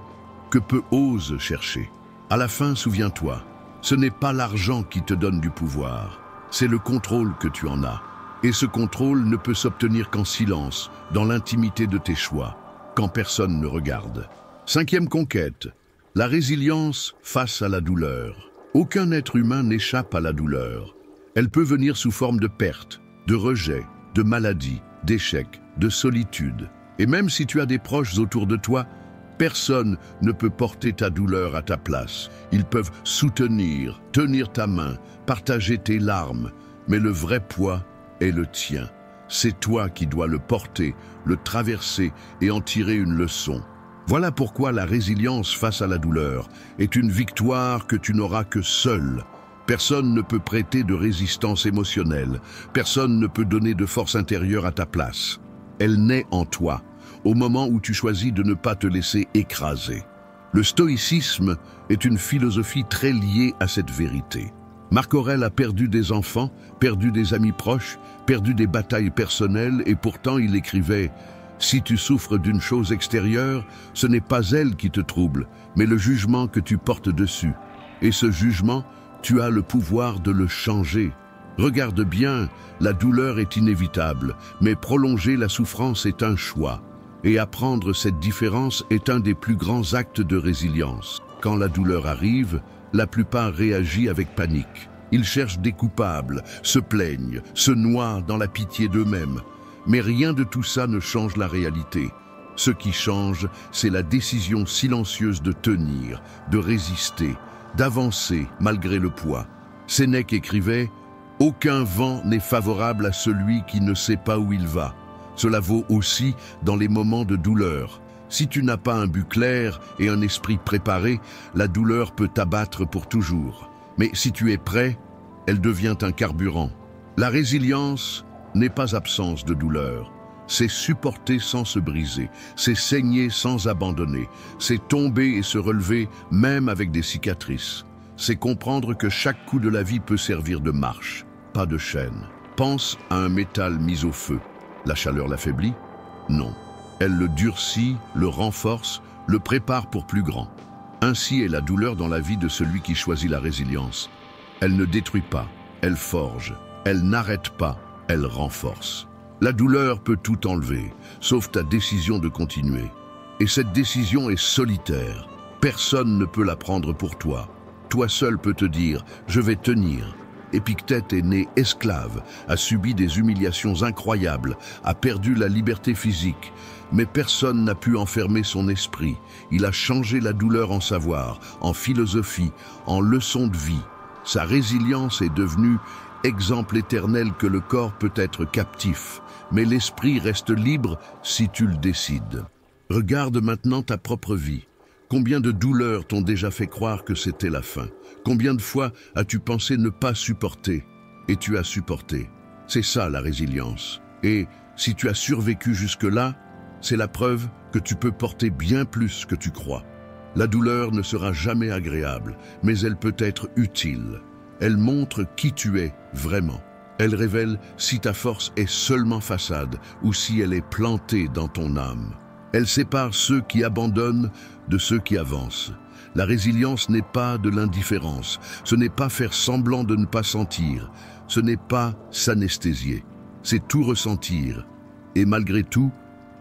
que peu osent chercher. À la fin, souviens-toi, ce n'est pas l'argent qui te donne du pouvoir, c'est le contrôle que tu en as. Et ce contrôle ne peut s'obtenir qu'en silence, dans l'intimité de tes choix, quand personne ne regarde. 5e conquête, la résilience face à la douleur. Aucun être humain n'échappe à la douleur. Elle peut venir sous forme de perte, de rejet, de maladie, d'échec, de solitude. Et même si tu as des proches autour de toi, personne ne peut porter ta douleur à ta place. Ils peuvent soutenir, tenir ta main, partager tes larmes, mais le vrai poids est le tien. C'est toi qui dois le porter, le traverser et en tirer une leçon. Voilà pourquoi la résilience face à la douleur est une victoire que tu n'auras que seul. Personne ne peut prêter de résistance émotionnelle, personne ne peut donner de force intérieure à ta place. Elle naît en toi, au moment où tu choisis de ne pas te laisser écraser. Le stoïcisme est une philosophie très liée à cette vérité. Marc Aurèle a perdu des enfants, perdu des amis proches, perdu des batailles personnelles et pourtant il écrivait « Si tu souffres d'une chose extérieure, ce n'est pas elle qui te trouble, mais le jugement que tu portes dessus. Et ce jugement, tu as le pouvoir de le changer. Regarde bien, la douleur est inévitable, mais prolonger la souffrance est un choix. Et apprendre cette différence est un des plus grands actes de résilience. Quand la douleur arrive, la plupart réagissent avec panique. Ils cherchent des coupables, se plaignent, se noient dans la pitié d'eux-mêmes. Mais rien de tout ça ne change la réalité. Ce qui change, c'est la décision silencieuse de tenir, de résister, d'avancer malgré le poids. Sénèque écrivait « Aucun vent n'est favorable à celui qui ne sait pas où il va ». Cela vaut aussi dans les moments de douleur. Si tu n'as pas un but clair et un esprit préparé, la douleur peut t'abattre pour toujours. Mais si tu es prêt, elle devient un carburant. La résilience n'est pas absence de douleur. C'est supporter sans se briser, c'est saigner sans abandonner, c'est tomber et se relever même avec des cicatrices. C'est comprendre que chaque coup de la vie peut servir de marche, pas de chaîne. Pense à un métal mis au feu. La chaleur l'affaiblit? Non. Elle le durcit, le renforce, le prépare pour plus grand. Ainsi est la douleur dans la vie de celui qui choisit la résilience. Elle ne détruit pas, elle forge. Elle n'arrête pas, elle renforce. La douleur peut tout enlever, sauf ta décision de continuer. Et cette décision est solitaire. Personne ne peut la prendre pour toi. Toi seul peux te dire « je vais tenir ». Épictète est né esclave, a subi des humiliations incroyables, a perdu la liberté physique, mais personne n'a pu enfermer son esprit. Il a changé la douleur en savoir, en philosophie, en leçon de vie. Sa résilience est devenue exemple éternel que le corps peut être captif, mais l'esprit reste libre si tu le décides. Regarde maintenant ta propre vie. Combien de douleurs t'ont déjà fait croire que c'était la fin? Combien de fois as-tu pensé ne pas supporter? Et tu as supporté. C'est ça la résilience. Et si tu as survécu jusque-là, c'est la preuve que tu peux porter bien plus que tu crois. La douleur ne sera jamais agréable, mais elle peut être utile. Elle montre qui tu es vraiment. Elle révèle si ta force est seulement façade ou si elle est plantée dans ton âme. Elle sépare ceux qui abandonnent de ceux qui avancent. La résilience n'est pas de l'indifférence, ce n'est pas faire semblant de ne pas sentir, ce n'est pas s'anesthésier, c'est tout ressentir et malgré tout,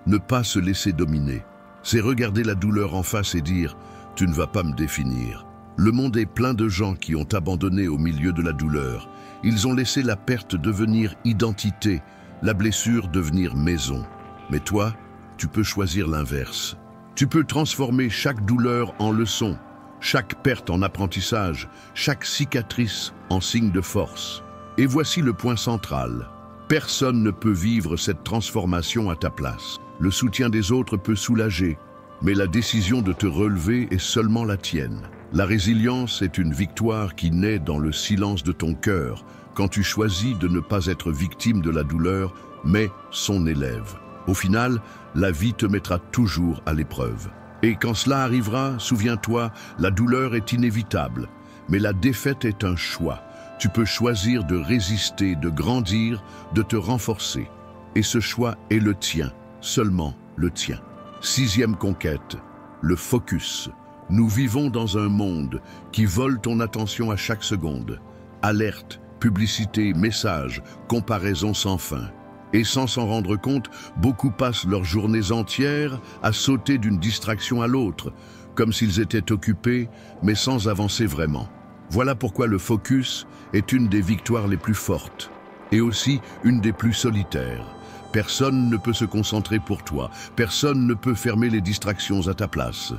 ne pas se laisser dominer. C'est regarder la douleur en face et dire « tu ne vas pas me définir ». Le monde est plein de gens qui ont abandonné au milieu de la douleur. Ils ont laissé la perte devenir identité, la blessure devenir maison. Mais toi, tu peux choisir l'inverse. Tu peux transformer chaque douleur en leçon, chaque perte en apprentissage, chaque cicatrice en signe de force. Et voici le point central. Personne ne peut vivre cette transformation à ta place. Le soutien des autres peut soulager, mais la décision de te relever est seulement la tienne. La résilience est une victoire qui naît dans le silence de ton cœur, quand tu choisis de ne pas être victime de la douleur, mais son élève. Au final, la vie te mettra toujours à l'épreuve. Et quand cela arrivera, souviens-toi, la douleur est inévitable, mais la défaite est un choix. Tu peux choisir de résister, de grandir, de te renforcer. Et ce choix est le tien, seulement le tien. 6e conquête, le focus. Nous vivons dans un monde qui vole ton attention à chaque seconde. Alerte, publicité, messages, comparaisons sans fin. Et sans s'en rendre compte, beaucoup passent leurs journées entières à sauter d'une distraction à l'autre, comme s'ils étaient occupés, mais sans avancer vraiment. Voilà pourquoi le focus est une des victoires les plus fortes, et aussi une des plus solitaires. Personne ne peut se concentrer pour toi, personne ne peut fermer les distractions à ta place,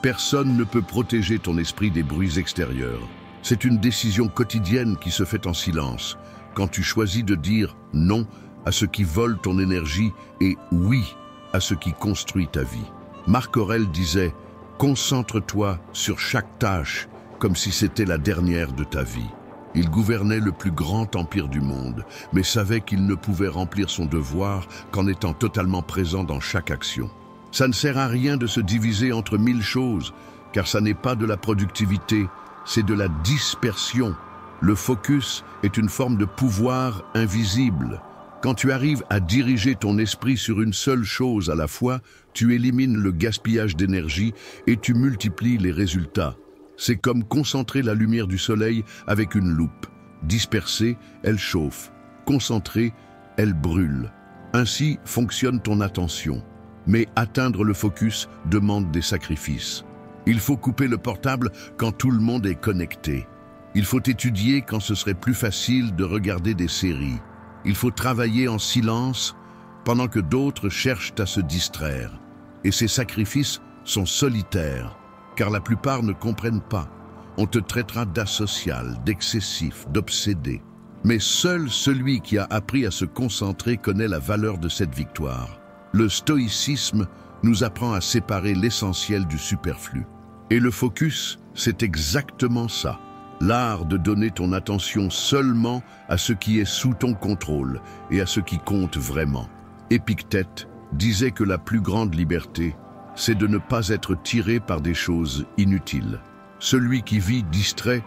personne ne peut protéger ton esprit des bruits extérieurs. C'est une décision quotidienne qui se fait en silence, quand tu choisis de dire non à ce qui vole ton énergie et oui à ce qui construit ta vie. Marc Aurèle disait « Concentre-toi sur chaque tâche comme si c'était la dernière de ta vie ». Il gouvernait le plus grand empire du monde, mais savait qu'il ne pouvait remplir son devoir qu'en étant totalement présent dans chaque action. Ça ne sert à rien de se diviser entre 1000 choses, car ça n'est pas de la productivité, c'est de la dispersion. Le focus est une forme de pouvoir invisible. Quand tu arrives à diriger ton esprit sur une seule chose à la fois, tu élimines le gaspillage d'énergie et tu multiplies les résultats. C'est comme concentrer la lumière du soleil avec une loupe. Dispersée, elle chauffe. Concentrée, elle brûle. Ainsi fonctionne ton attention. Mais atteindre le focus demande des sacrifices. Il faut couper le portable quand tout le monde est connecté. Il faut étudier quand ce serait plus facile de regarder des séries. Il faut travailler en silence pendant que d'autres cherchent à se distraire. Et ces sacrifices sont solitaires, car la plupart ne comprennent pas. On te traitera d'asocial, d'excessif, d'obsédé. Mais seul celui qui a appris à se concentrer connaît la valeur de cette victoire. Le stoïcisme nous apprend à séparer l'essentiel du superflu. Et le focus, c'est exactement ça. L'art de donner ton attention seulement à ce qui est sous ton contrôle et à ce qui compte vraiment. Épictète disait que la plus grande liberté, c'est de ne pas être tiré par des choses inutiles. Celui qui vit distrait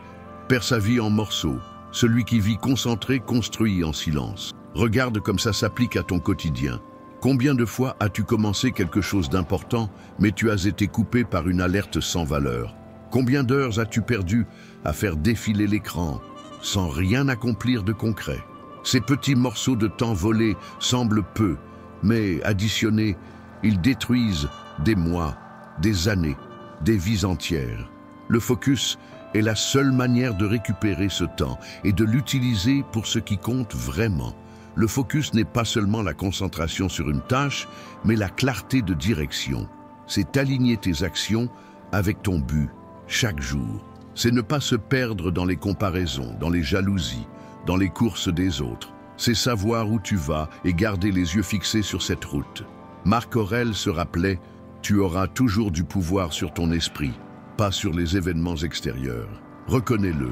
perd sa vie en morceaux. Celui qui vit concentré construit en silence. Regarde comme ça s'applique à ton quotidien. Combien de fois as-tu commencé quelque chose d'important, mais tu as été coupé par une alerte sans valeur? Combien d'heures as-tu perdu à faire défiler l'écran, sans rien accomplir de concret? Ces petits morceaux de temps volés semblent peu, mais additionnés, ils détruisent des mois, des années, des vies entières. Le focus est la seule manière de récupérer ce temps et de l'utiliser pour ce qui compte vraiment. Le focus n'est pas seulement la concentration sur une tâche, mais la clarté de direction. C'est aligner tes actions avec ton but, chaque jour. C'est ne pas se perdre dans les comparaisons, dans les jalousies, dans les courses des autres. C'est savoir où tu vas et garder les yeux fixés sur cette route. Marc Aurèle se rappelait « Tu auras toujours du pouvoir sur ton esprit, pas sur les événements extérieurs. Reconnais-le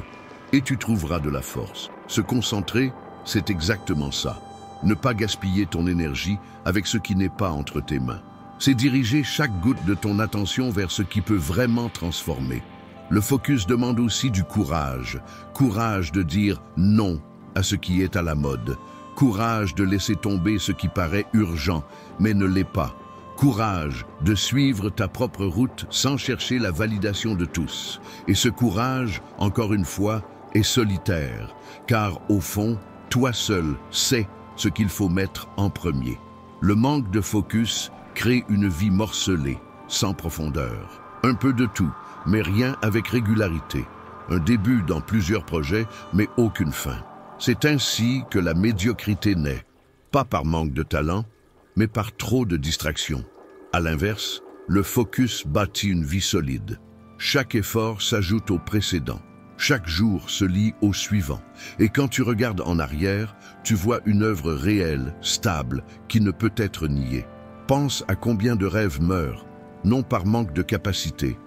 et tu trouveras de la force. » Se concentrer, c'est exactement ça. Ne pas gaspiller ton énergie avec ce qui n'est pas entre tes mains. C'est diriger chaque goutte de ton attention vers ce qui peut vraiment transformer. Le focus demande aussi du courage. Courage de dire non à ce qui est à la mode. Courage de laisser tomber ce qui paraît urgent, mais ne l'est pas. Courage de suivre ta propre route sans chercher la validation de tous. Et ce courage, encore une fois, est solitaire, car au fond, toi seul sais ce qu'il faut mettre en premier. Le manque de focus crée une vie morcelée, sans profondeur. Un peu de tout, mais rien avec régularité. Un début dans plusieurs projets, mais aucune fin. C'est ainsi que la médiocrité naît, pas par manque de talent, mais par trop de distractions. À l'inverse, le focus bâtit une vie solide. Chaque effort s'ajoute au précédent. Chaque jour se lie au suivant. Et quand tu regardes en arrière, tu vois une œuvre réelle, stable, qui ne peut être niée. Pense à combien de rêves meurent, non par manque de capacité,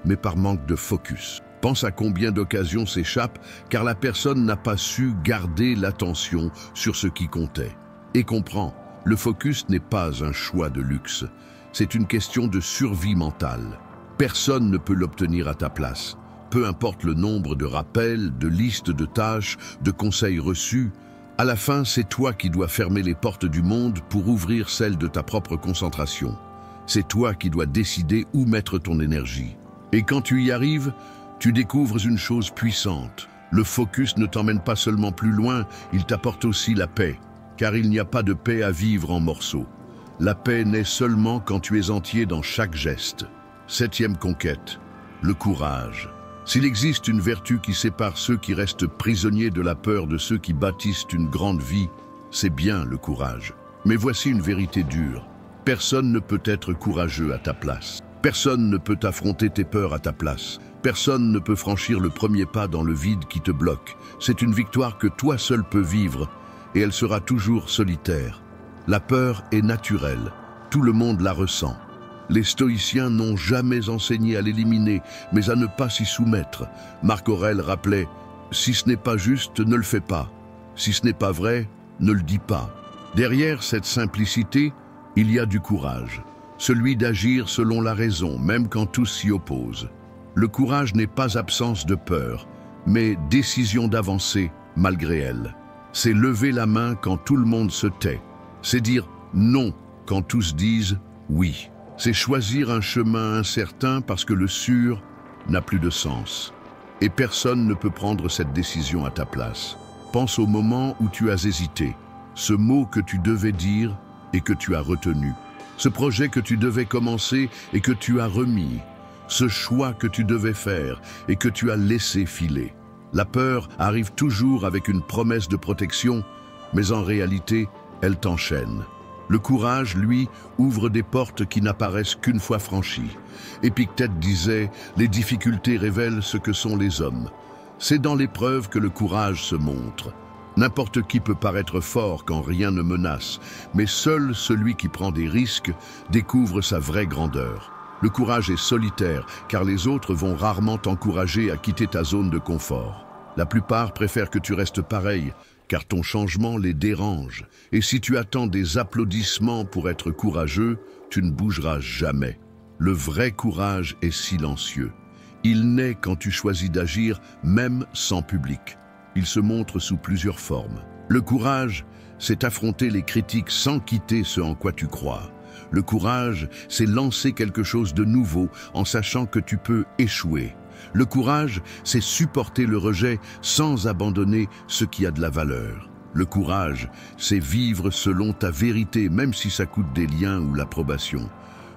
mais par manque de focus. Pense à combien d'occasions s'échappent car la personne n'a pas su garder l'attention sur ce qui comptait. Et comprends, le focus n'est pas un choix de luxe. C'est une question de survie mentale. Personne ne peut l'obtenir à ta place. Peu importe le nombre de rappels, de listes de tâches, de conseils reçus, à la fin, c'est toi qui dois fermer les portes du monde pour ouvrir celles de ta propre concentration. C'est toi qui dois décider où mettre ton énergie. Et quand tu y arrives, tu découvres une chose puissante. Le focus ne t'emmène pas seulement plus loin, il t'apporte aussi la paix. Car il n'y a pas de paix à vivre en morceaux. La paix naît seulement quand tu es entier dans chaque geste. 7e conquête, le courage. S'il existe une vertu qui sépare ceux qui restent prisonniers de la peur de ceux qui bâtissent une grande vie, c'est bien le courage. Mais voici une vérité dure. Personne ne peut être courageux à ta place. Personne ne peut affronter tes peurs à ta place. Personne ne peut franchir le premier pas dans le vide qui te bloque. C'est une victoire que toi seul peux vivre, et elle sera toujours solitaire. La peur est naturelle, tout le monde la ressent. Les stoïciens n'ont jamais enseigné à l'éliminer, mais à ne pas s'y soumettre. Marc Aurèle rappelait « Si ce n'est pas juste, ne le fais pas. Si ce n'est pas vrai, ne le dis pas. » Derrière cette simplicité, il y a du courage. Celui d'agir selon la raison, même quand tous s'y opposent. Le courage n'est pas absence de peur, mais décision d'avancer malgré elle. C'est lever la main quand tout le monde se tait. C'est dire non quand tous disent oui. C'est choisir un chemin incertain parce que le sûr n'a plus de sens. Et personne ne peut prendre cette décision à ta place. Pense au moment où tu as hésité, ce mot que tu devais dire et que tu as retenu, ce projet que tu devais commencer et que tu as remis, ce choix que tu devais faire et que tu as laissé filer. La peur arrive toujours avec une promesse de protection, mais en réalité, elle t'enchaîne. Le courage, lui, ouvre des portes qui n'apparaissent qu'une fois franchies. Épictète disait « Les difficultés révèlent ce que sont les hommes ». C'est dans l'épreuve que le courage se montre. N'importe qui peut paraître fort quand rien ne menace, mais seul celui qui prend des risques découvre sa vraie grandeur. Le courage est solitaire, car les autres vont rarement t'encourager à quitter ta zone de confort. La plupart préfèrent que tu restes pareil, car ton changement les dérange. Et si tu attends des applaudissements pour être courageux, tu ne bougeras jamais. Le vrai courage est silencieux. Il naît quand tu choisis d'agir, même sans public. Il se montre sous plusieurs formes. Le courage, c'est affronter les critiques sans quitter ce en quoi tu crois. Le courage, c'est lancer quelque chose de nouveau en sachant que tu peux échouer. Le courage, c'est supporter le rejet sans abandonner ce qui a de la valeur. Le courage, c'est vivre selon ta vérité, même si ça coûte des liens ou l'approbation.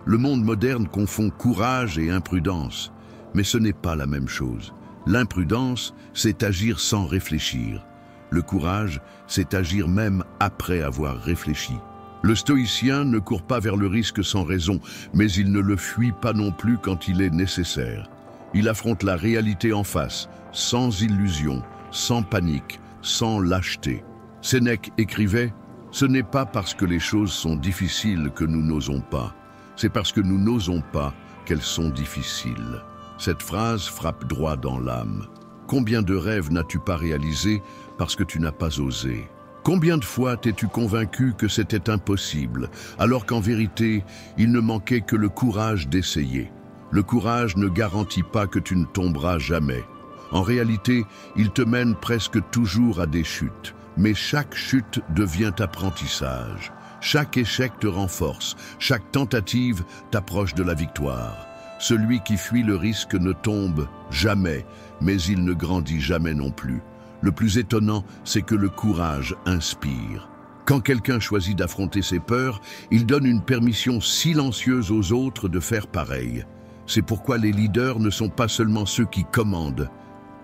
Le monde moderne confond courage et imprudence, mais ce n'est pas la même chose. L'imprudence, c'est agir sans réfléchir. Le courage, c'est agir même après avoir réfléchi. Le stoïcien ne court pas vers le risque sans raison, mais il ne le fuit pas non plus quand il est nécessaire. Il affronte la réalité en face, sans illusion, sans panique, sans lâcheté. Sénèque écrivait « Ce n'est pas parce que les choses sont difficiles que nous n'osons pas, c'est parce que nous n'osons pas qu'elles sont difficiles. » Cette phrase frappe droit dans l'âme. Combien de rêves n'as-tu pas réalisés parce que tu n'as pas osé? Combien de fois t'es-tu convaincu que c'était impossible, alors qu'en vérité, il ne manquait que le courage d'essayer? Le courage ne garantit pas que tu ne tomberas jamais. En réalité, il te mène presque toujours à des chutes. Mais chaque chute devient apprentissage. Chaque échec te renforce. Chaque tentative t'approche de la victoire. Celui qui fuit le risque ne tombe jamais, mais il ne grandit jamais non plus. Le plus étonnant, c'est que le courage inspire. Quand quelqu'un choisit d'affronter ses peurs, il donne une permission silencieuse aux autres de faire pareil. C'est pourquoi les leaders ne sont pas seulement ceux qui commandent,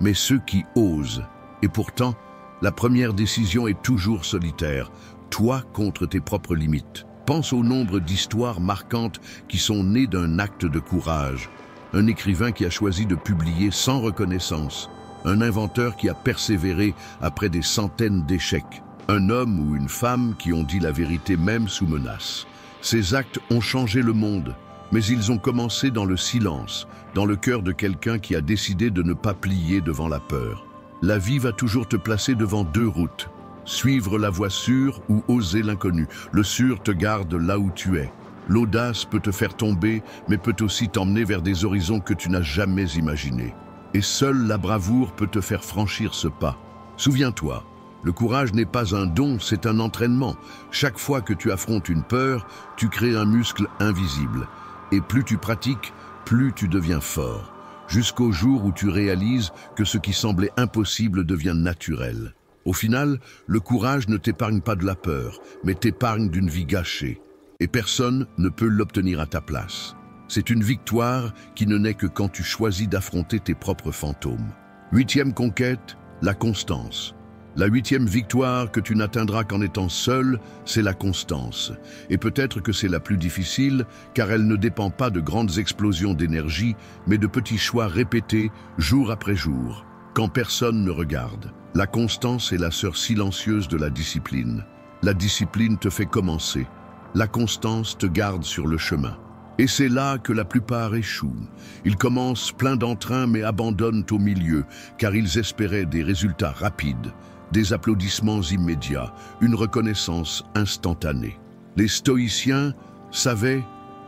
mais ceux qui osent. Et pourtant, la première décision est toujours solitaire, toi contre tes propres limites. Pense au nombre d'histoires marquantes qui sont nées d'un acte de courage. Un écrivain qui a choisi de publier sans reconnaissance. Un inventeur qui a persévéré après des centaines d'échecs. Un homme ou une femme qui ont dit la vérité même sous menace. Ces actes ont changé le monde, mais ils ont commencé dans le silence, dans le cœur de quelqu'un qui a décidé de ne pas plier devant la peur. La vie va toujours te placer devant deux routes. Suivre la voie sûre ou oser l'inconnu. Le sûr te garde là où tu es. L'audace peut te faire tomber, mais peut aussi t'emmener vers des horizons que tu n'as jamais imaginés. Et seule la bravoure peut te faire franchir ce pas. Souviens-toi, le courage n'est pas un don, c'est un entraînement. Chaque fois que tu affrontes une peur, tu crées un muscle invisible. Et plus tu pratiques, plus tu deviens fort. Jusqu'au jour où tu réalises que ce qui semblait impossible devient naturel. Au final, le courage ne t'épargne pas de la peur, mais t'épargne d'une vie gâchée. Et personne ne peut l'obtenir à ta place. C'est une victoire qui ne naît que quand tu choisis d'affronter tes propres fantômes. 8e conquête, la constance. La huitième victoire que tu n'atteindras qu'en étant seul, c'est la constance. Et peut-être que c'est la plus difficile, car elle ne dépend pas de grandes explosions d'énergie, mais de petits choix répétés jour après jour, quand personne ne regarde. La constance est la sœur silencieuse de la discipline. La discipline te fait commencer. La constance te garde sur le chemin. Et c'est là que la plupart échouent. Ils commencent pleins d'entrain mais abandonnent au milieu, car ils espéraient des résultats rapides, des applaudissements immédiats, une reconnaissance instantanée. Les stoïciens savaient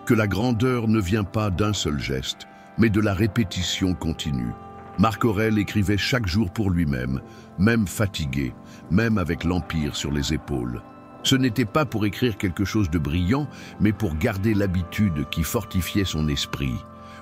que la grandeur ne vient pas d'un seul geste, mais de la répétition continue. Marc Aurèle écrivait chaque jour pour lui-même, même fatigué, même avec l'empire sur les épaules. Ce n'était pas pour écrire quelque chose de brillant, mais pour garder l'habitude qui fortifiait son esprit.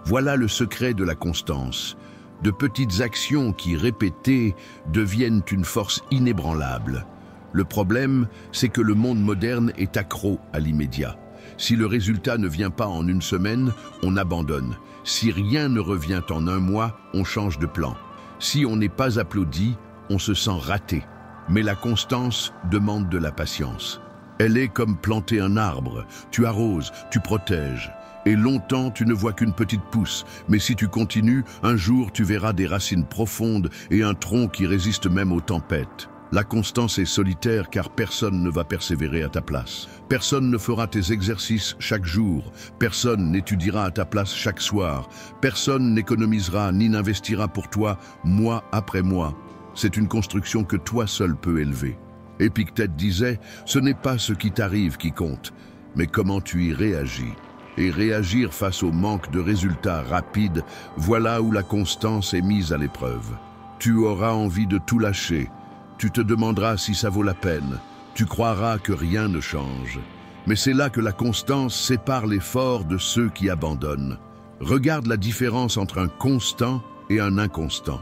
Voilà le secret de la constance. De petites actions qui, répétées, deviennent une force inébranlable. Le problème, c'est que le monde moderne est accro à l'immédiat. Si le résultat ne vient pas en une semaine, on abandonne. Si rien ne revient en un mois, on change de plan. Si on n'est pas applaudi, on se sent raté. Mais la constance demande de la patience. Elle est comme planter un arbre. Tu arroses, tu protèges. Et longtemps, tu ne vois qu'une petite pousse. Mais si tu continues, un jour, tu verras des racines profondes et un tronc qui résiste même aux tempêtes. La constance est solitaire car personne ne va persévérer à ta place. Personne ne fera tes exercices chaque jour. Personne n'étudiera à ta place chaque soir. Personne n'économisera ni n'investira pour toi mois après mois. C'est une construction que toi seul peux élever. Épictète disait, ce n'est pas ce qui t'arrive qui compte, mais comment tu y réagis. Et réagir face au manque de résultats rapides, voilà où la constance est mise à l'épreuve. Tu auras envie de tout lâcher. Tu te demanderas si ça vaut la peine. Tu croiras que rien ne change. Mais c'est là que la constance sépare les forts de ceux qui abandonnent. Regarde la différence entre un constant et un inconstant.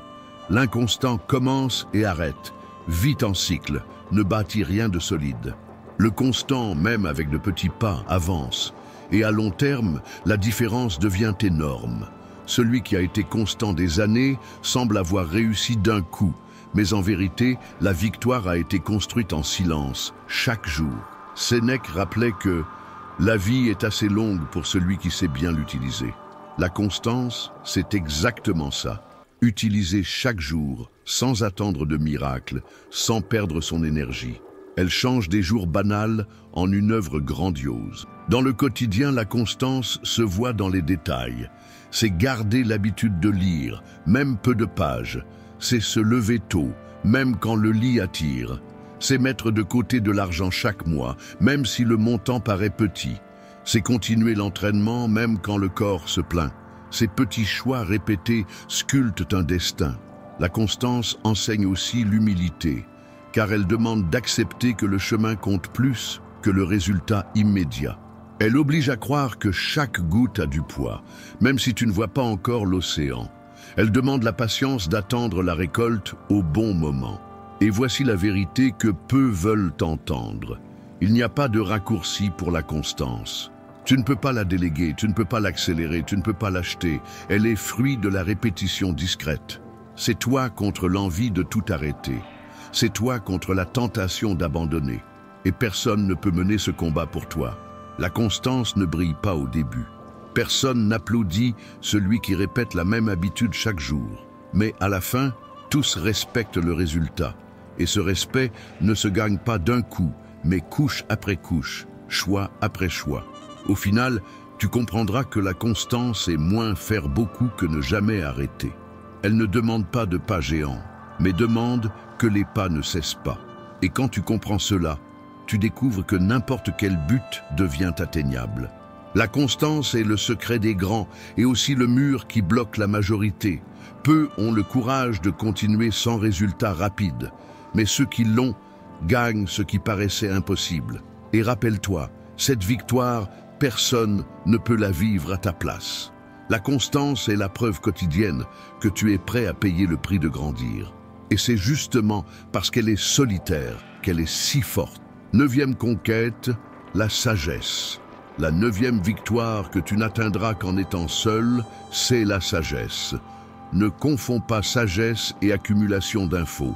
L'inconstant commence et arrête, vite en cycle, ne bâtit rien de solide. Le constant, même avec de petits pas, avance. Et à long terme, la différence devient énorme. Celui qui a été constant des années semble avoir réussi d'un coup. Mais en vérité, la victoire a été construite en silence, chaque jour. Sénèque rappelait que la vie est assez longue pour celui qui sait bien l'utiliser. La constance, c'est exactement ça. Utiliser chaque jour, sans attendre de miracle, sans perdre son énergie. Elle change des jours banals en une œuvre grandiose. Dans le quotidien, la constance se voit dans les détails. C'est garder l'habitude de lire, même peu de pages. C'est se lever tôt, même quand le lit attire. C'est mettre de côté de l'argent chaque mois, même si le montant paraît petit. C'est continuer l'entraînement, même quand le corps se plaint. Ces petits choix répétés sculptent un destin. La constance enseigne aussi l'humilité, car elle demande d'accepter que le chemin compte plus que le résultat immédiat. Elle oblige à croire que chaque goutte a du poids, même si tu ne vois pas encore l'océan. Elle demande la patience d'attendre la récolte au bon moment. Et voici la vérité que peu veulent entendre. Il n'y a pas de raccourci pour la constance. Tu ne peux pas la déléguer, tu ne peux pas l'accélérer, tu ne peux pas l'acheter. Elle est fruit de la répétition discrète. C'est toi contre l'envie de tout arrêter. C'est toi contre la tentation d'abandonner. Et personne ne peut mener ce combat pour toi. La constance ne brille pas au début. Personne n'applaudit celui qui répète la même habitude chaque jour. Mais à la fin, tous respectent le résultat. Et ce respect ne se gagne pas d'un coup, mais couche après couche, choix après choix. Au final, tu comprendras que la constance est moins faire beaucoup que ne jamais arrêter. Elle ne demande pas de pas géants, mais demande que les pas ne cessent pas. Et quand tu comprends cela, tu découvres que n'importe quel but devient atteignable. La constance est le secret des grands et aussi le mur qui bloque la majorité. Peu ont le courage de continuer sans résultat rapide, mais ceux qui l'ont gagnent ce qui paraissait impossible. Et rappelle-toi, cette victoire, personne ne peut la vivre à ta place. La constance est la preuve quotidienne que tu es prêt à payer le prix de grandir. Et c'est justement parce qu'elle est solitaire qu'elle est si forte. 9e conquête, la sagesse. La 9e victoire que tu n'atteindras qu'en étant seul, c'est la sagesse. Ne confonds pas sagesse et accumulation d'infos.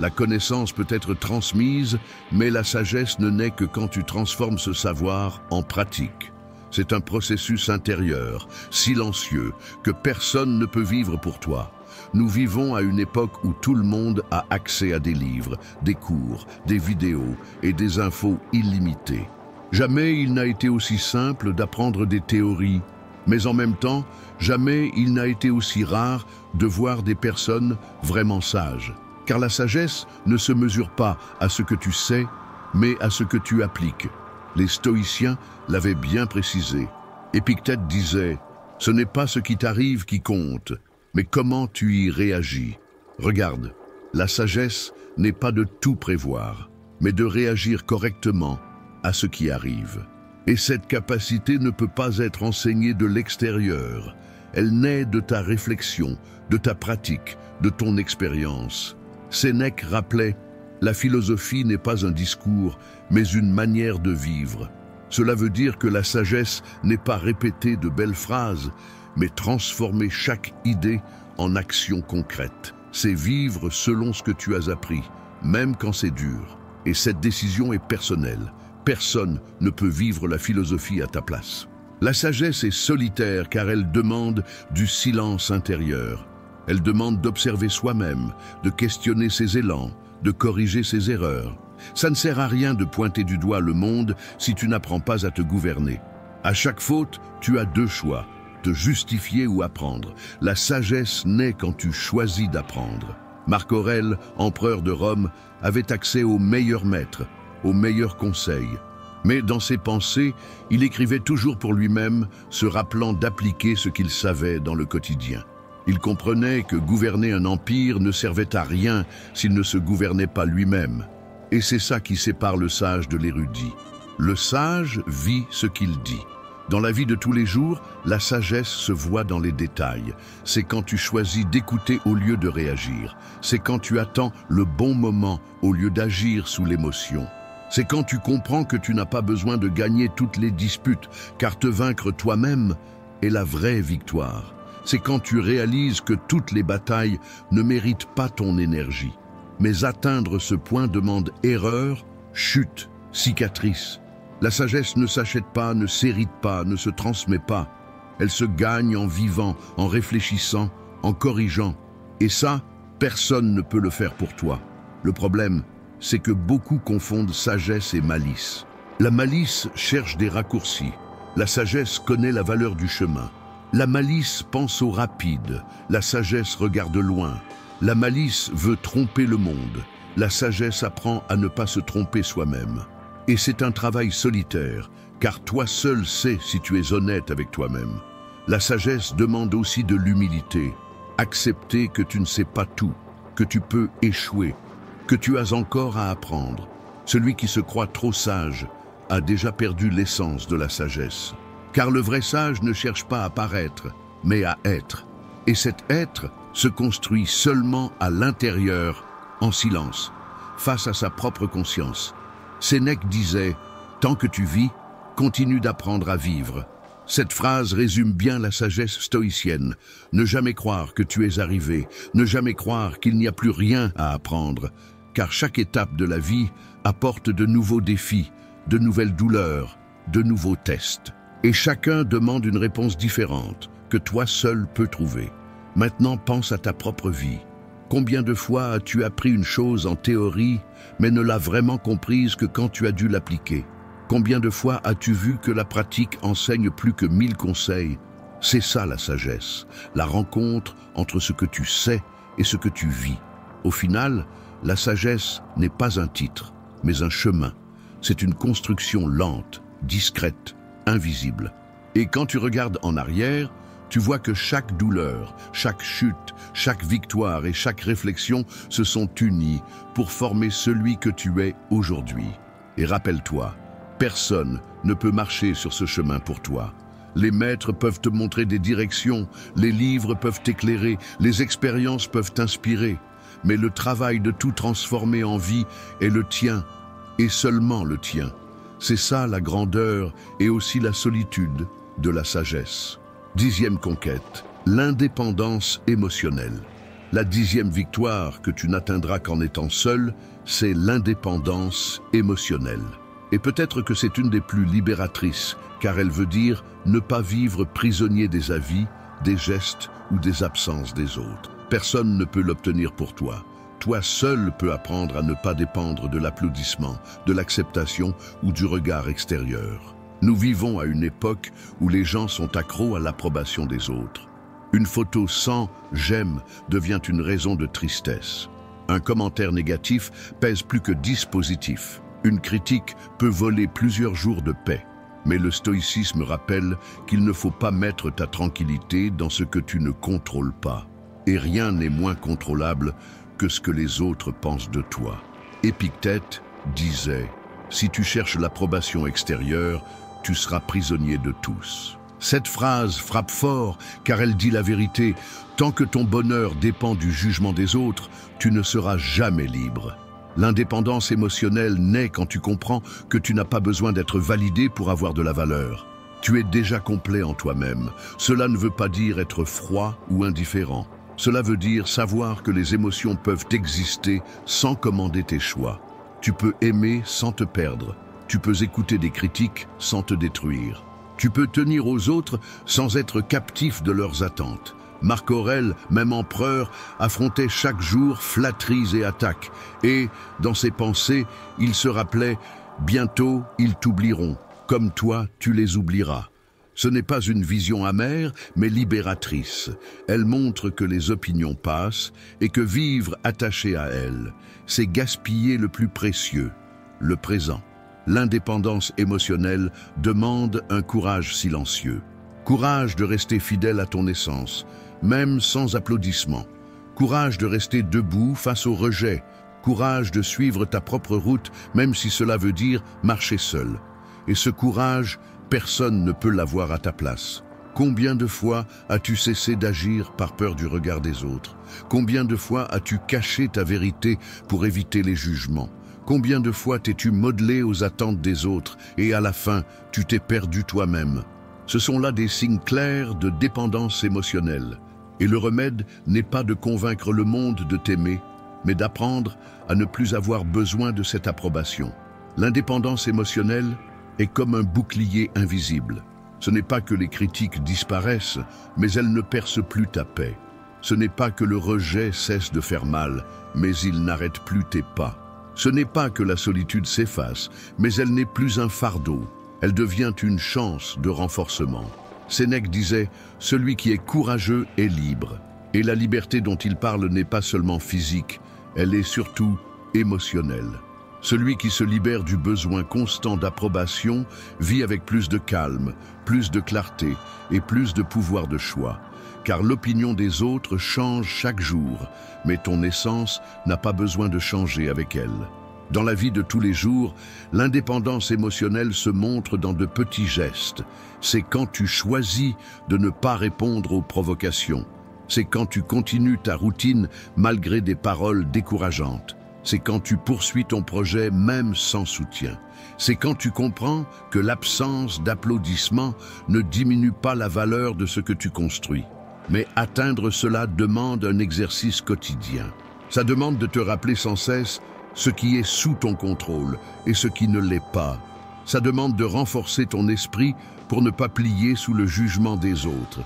La connaissance peut être transmise, mais la sagesse ne naît que quand tu transformes ce savoir en pratique. C'est un processus intérieur, silencieux, que personne ne peut vivre pour toi. Nous vivons à une époque où tout le monde a accès à des livres, des cours, des vidéos et des infos illimitées. Jamais il n'a été aussi simple d'apprendre des théories, mais en même temps, jamais il n'a été aussi rare de voir des personnes vraiment sages. Car la sagesse ne se mesure pas à ce que tu sais, mais à ce que tu appliques. Les stoïciens l'avaient bien précisé. Épictète disait « Ce n'est pas ce qui t'arrive qui compte, mais comment tu y réagis. » Regarde, la sagesse n'est pas de tout prévoir, mais de réagir correctement à ce qui arrive. Et cette capacité ne peut pas être enseignée de l'extérieur. Elle naît de ta réflexion, de ta pratique, de ton expérience. Sénèque rappelait « La philosophie n'est pas un discours, mais une manière de vivre. » Cela veut dire que la sagesse n'est pas répéter de belles phrases, mais transformer chaque idée en action concrète. C'est vivre selon ce que tu as appris, même quand c'est dur. Et cette décision est personnelle. Personne ne peut vivre la philosophie à ta place. La sagesse est solitaire car elle demande du silence intérieur. Elle demande d'observer soi-même, de questionner ses élans, de corriger ses erreurs. Ça ne sert à rien de pointer du doigt le monde si tu n'apprends pas à te gouverner. À chaque faute, tu as deux choix, te justifier ou apprendre. La sagesse naît quand tu choisis d'apprendre. Marc Aurèle, empereur de Rome, avait accès aux meilleurs maîtres, aux meilleurs conseils. Mais dans ses pensées, il écrivait toujours pour lui-même, se rappelant d'appliquer ce qu'il savait dans le quotidien. Il comprenait que gouverner un empire ne servait à rien s'il ne se gouvernait pas lui-même. Et c'est ça qui sépare le sage de l'érudit. Le sage vit ce qu'il dit. Dans la vie de tous les jours, la sagesse se voit dans les détails. C'est quand tu choisis d'écouter au lieu de réagir. C'est quand tu attends le bon moment au lieu d'agir sous l'émotion. C'est quand tu comprends que tu n'as pas besoin de gagner toutes les disputes, car te vaincre toi-même est la vraie victoire. C'est quand tu réalises que toutes les batailles ne méritent pas ton énergie. Mais atteindre ce point demande erreur, chute, cicatrice. La sagesse ne s'achète pas, ne s'hérite pas, ne se transmet pas. Elle se gagne en vivant, en réfléchissant, en corrigeant. Et ça, personne ne peut le faire pour toi. Le problème, c'est que beaucoup confondent sagesse et malice. La malice cherche des raccourcis. La sagesse connaît la valeur du chemin. La malice pense au rapide. La sagesse regarde loin. La malice veut tromper le monde. La sagesse apprend à ne pas se tromper soi-même. Et c'est un travail solitaire, car toi seul sais si tu es honnête avec toi-même. La sagesse demande aussi de l'humilité. Accepter que tu ne sais pas tout, que tu peux échouer, que tu as encore à apprendre. Celui qui se croit trop sage a déjà perdu l'essence de la sagesse. Car le vrai sage ne cherche pas à paraître, mais à être. Et cet être se construit seulement à l'intérieur, en silence, face à sa propre conscience. Sénèque disait « Tant que tu vis, continue d'apprendre à vivre ». Cette phrase résume bien la sagesse stoïcienne. Ne jamais croire que tu es arrivé, ne jamais croire qu'il n'y a plus rien à apprendre, car chaque étape de la vie apporte de nouveaux défis, de nouvelles douleurs, de nouveaux tests. Et chacun demande une réponse différente, que toi seul peux trouver. Maintenant, pense à ta propre vie. Combien de fois as-tu appris une chose en théorie, mais ne l'as vraiment comprise que quand tu as dû l'appliquer? Combien de fois as-tu vu que la pratique enseigne plus que 1000 conseils? C'est ça la sagesse, la rencontre entre ce que tu sais et ce que tu vis. Au final, la sagesse n'est pas un titre, mais un chemin. C'est une construction lente, discrète, invisible. Et quand tu regardes en arrière, tu vois que chaque douleur, chaque chute, chaque victoire et chaque réflexion se sont unies pour former celui que tu es aujourd'hui. Et rappelle-toi, personne ne peut marcher sur ce chemin pour toi. Les maîtres peuvent te montrer des directions, les livres peuvent t'éclairer, les expériences peuvent t'inspirer. Mais le travail de tout transformer en vie est le tien, et seulement le tien. C'est ça la grandeur et aussi la solitude de la sagesse. 10e conquête, l'indépendance émotionnelle. La 10e victoire que tu n'atteindras qu'en étant seul, c'est l'indépendance émotionnelle. Et peut-être que c'est une des plus libératrices, car elle veut dire ne pas vivre prisonnier des avis, des gestes ou des absences des autres. Personne ne peut l'obtenir pour toi. Toi seul peux apprendre à ne pas dépendre de l'applaudissement, de l'acceptation ou du regard extérieur. Nous vivons à une époque où les gens sont accros à l'approbation des autres. Une photo sans « j'aime » devient une raison de tristesse. Un commentaire négatif pèse plus que 10 positifs. Une critique peut voler plusieurs jours de paix. Mais le stoïcisme rappelle qu'il ne faut pas mettre ta tranquillité dans ce que tu ne contrôles pas. Et rien n'est moins contrôlable que ce que les autres pensent de toi. Épictète disait « Si tu cherches l'approbation extérieure, tu seras prisonnier de tous ». Cette phrase frappe fort car elle dit la vérité. Tant que ton bonheur dépend du jugement des autres, tu ne seras jamais libre. L'indépendance émotionnelle naît quand tu comprends que tu n'as pas besoin d'être validé pour avoir de la valeur. Tu es déjà complet en toi-même. Cela ne veut pas dire être froid ou indifférent. Cela veut dire savoir que les émotions peuvent exister sans commander tes choix. Tu peux aimer sans te perdre. Tu peux écouter des critiques sans te détruire. Tu peux tenir aux autres sans être captif de leurs attentes. Marc Aurèle, même empereur, affrontait chaque jour flatteries et attaques. Et, dans ses pensées, il se rappelait « Bientôt, ils t'oublieront. Comme toi, tu les oublieras ». Ce n'est pas une vision amère, mais libératrice. Elle montre que les opinions passent et que vivre attaché à elles, c'est gaspiller le plus précieux, le présent. L'indépendance émotionnelle demande un courage silencieux. Courage de rester fidèle à ton essence, même sans applaudissements. Courage de rester debout face au rejet. Courage de suivre ta propre route, même si cela veut dire marcher seul. Et ce courage, personne ne peut l'avoir à ta place. Combien de fois as-tu cessé d'agir par peur du regard des autres? Combien de fois as-tu caché ta vérité pour éviter les jugements? Combien de fois t'es-tu modelé aux attentes des autres et à la fin, tu t'es perdu toi-même? Ce sont là des signes clairs de dépendance émotionnelle. Et le remède n'est pas de convaincre le monde de t'aimer, mais d'apprendre à ne plus avoir besoin de cette approbation. L'indépendance émotionnelle est comme un bouclier invisible. Ce n'est pas que les critiques disparaissent, mais elles ne percent plus ta paix. Ce n'est pas que le rejet cesse de faire mal, mais il n'arrête plus tes pas. Ce n'est pas que la solitude s'efface, mais elle n'est plus un fardeau. Elle devient une chance de renforcement. Sénèque disait « Celui qui est courageux est libre ». Et la liberté dont il parle n'est pas seulement physique, elle est surtout émotionnelle. Celui qui se libère du besoin constant d'approbation vit avec plus de calme, plus de clarté et plus de pouvoir de choix. Car l'opinion des autres change chaque jour, mais ton essence n'a pas besoin de changer avec elle. Dans la vie de tous les jours, l'indépendance émotionnelle se montre dans de petits gestes. C'est quand tu choisis de ne pas répondre aux provocations. C'est quand tu continues ta routine malgré des paroles décourageantes. C'est quand tu poursuis ton projet même sans soutien. C'est quand tu comprends que l'absence d'applaudissements ne diminue pas la valeur de ce que tu construis. Mais atteindre cela demande un exercice quotidien. Ça demande de te rappeler sans cesse ce qui est sous ton contrôle et ce qui ne l'est pas. Ça demande de renforcer ton esprit pour ne pas plier sous le jugement des autres.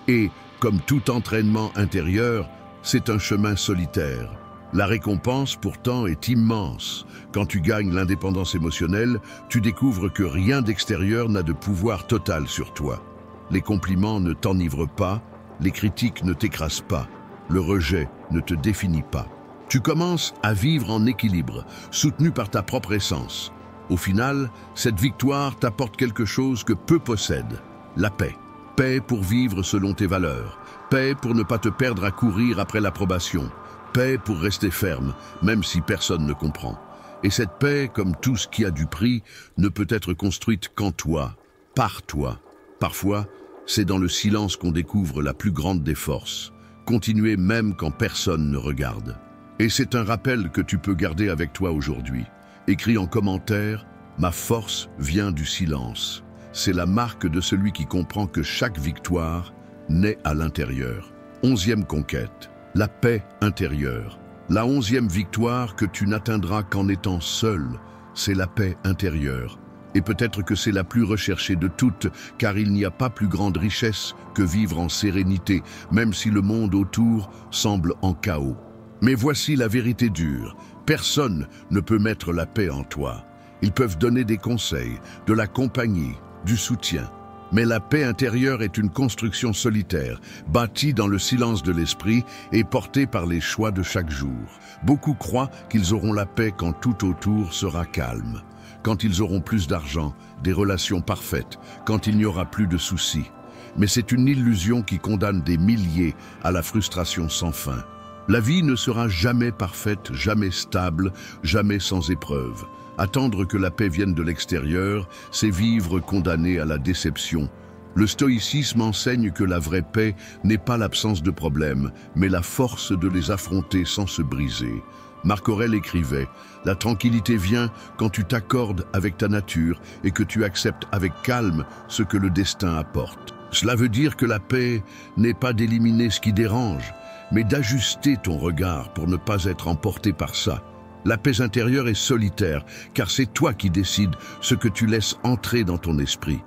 Et, comme tout entraînement intérieur, c'est un chemin solitaire. La récompense, pourtant, est immense. Quand tu gagnes l'indépendance émotionnelle, tu découvres que rien d'extérieur n'a de pouvoir total sur toi. Les compliments ne t'enivrent pas, les critiques ne t'écrasent pas, le rejet ne te définit pas. Tu commences à vivre en équilibre, soutenu par ta propre essence. Au final, cette victoire t'apporte quelque chose que peu possèdent, la paix. Paix pour vivre selon tes valeurs, paix pour ne pas te perdre à courir après l'approbation, paix pour rester ferme, même si personne ne comprend. Et cette paix, comme tout ce qui a du prix, ne peut être construite qu'en toi, par toi. Parfois, c'est dans le silence qu'on découvre la plus grande des forces. Continuer même quand personne ne regarde. Et c'est un rappel que tu peux garder avec toi aujourd'hui. Écris en commentaire « Ma force vient du silence ». C'est la marque de celui qui comprend que chaque victoire naît à l'intérieur. 11e conquête. la paix intérieure. La 11e victoire que tu n'atteindras qu'en étant seul, c'est la paix intérieure. Et peut-être que c'est la plus recherchée de toutes, car il n'y a pas plus grande richesse que vivre en sérénité, même si le monde autour semble en chaos. Mais voici la vérité dure. Personne ne peut mettre la paix en toi. Ils peuvent donner des conseils, de la compagnie, du soutien. Mais la paix intérieure est une construction solitaire, bâtie dans le silence de l'esprit et portée par les choix de chaque jour. Beaucoup croient qu'ils auront la paix quand tout autour sera calme, quand ils auront plus d'argent, des relations parfaites, quand il n'y aura plus de soucis. Mais c'est une illusion qui condamne des milliers à la frustration sans fin. La vie ne sera jamais parfaite, jamais stable, jamais sans épreuve. Attendre que la paix vienne de l'extérieur, c'est vivre condamné à la déception. Le stoïcisme enseigne que la vraie paix n'est pas l'absence de problèmes, mais la force de les affronter sans se briser. Marc Aurèle écrivait « La tranquillité vient quand tu t'accordes avec ta nature et que tu acceptes avec calme ce que le destin apporte. » Cela veut dire que la paix n'est pas d'éliminer ce qui dérange, mais d'ajuster ton regard pour ne pas être emporté par ça. La paix intérieure est solitaire, car c'est toi qui décides ce que tu laisses entrer dans ton esprit.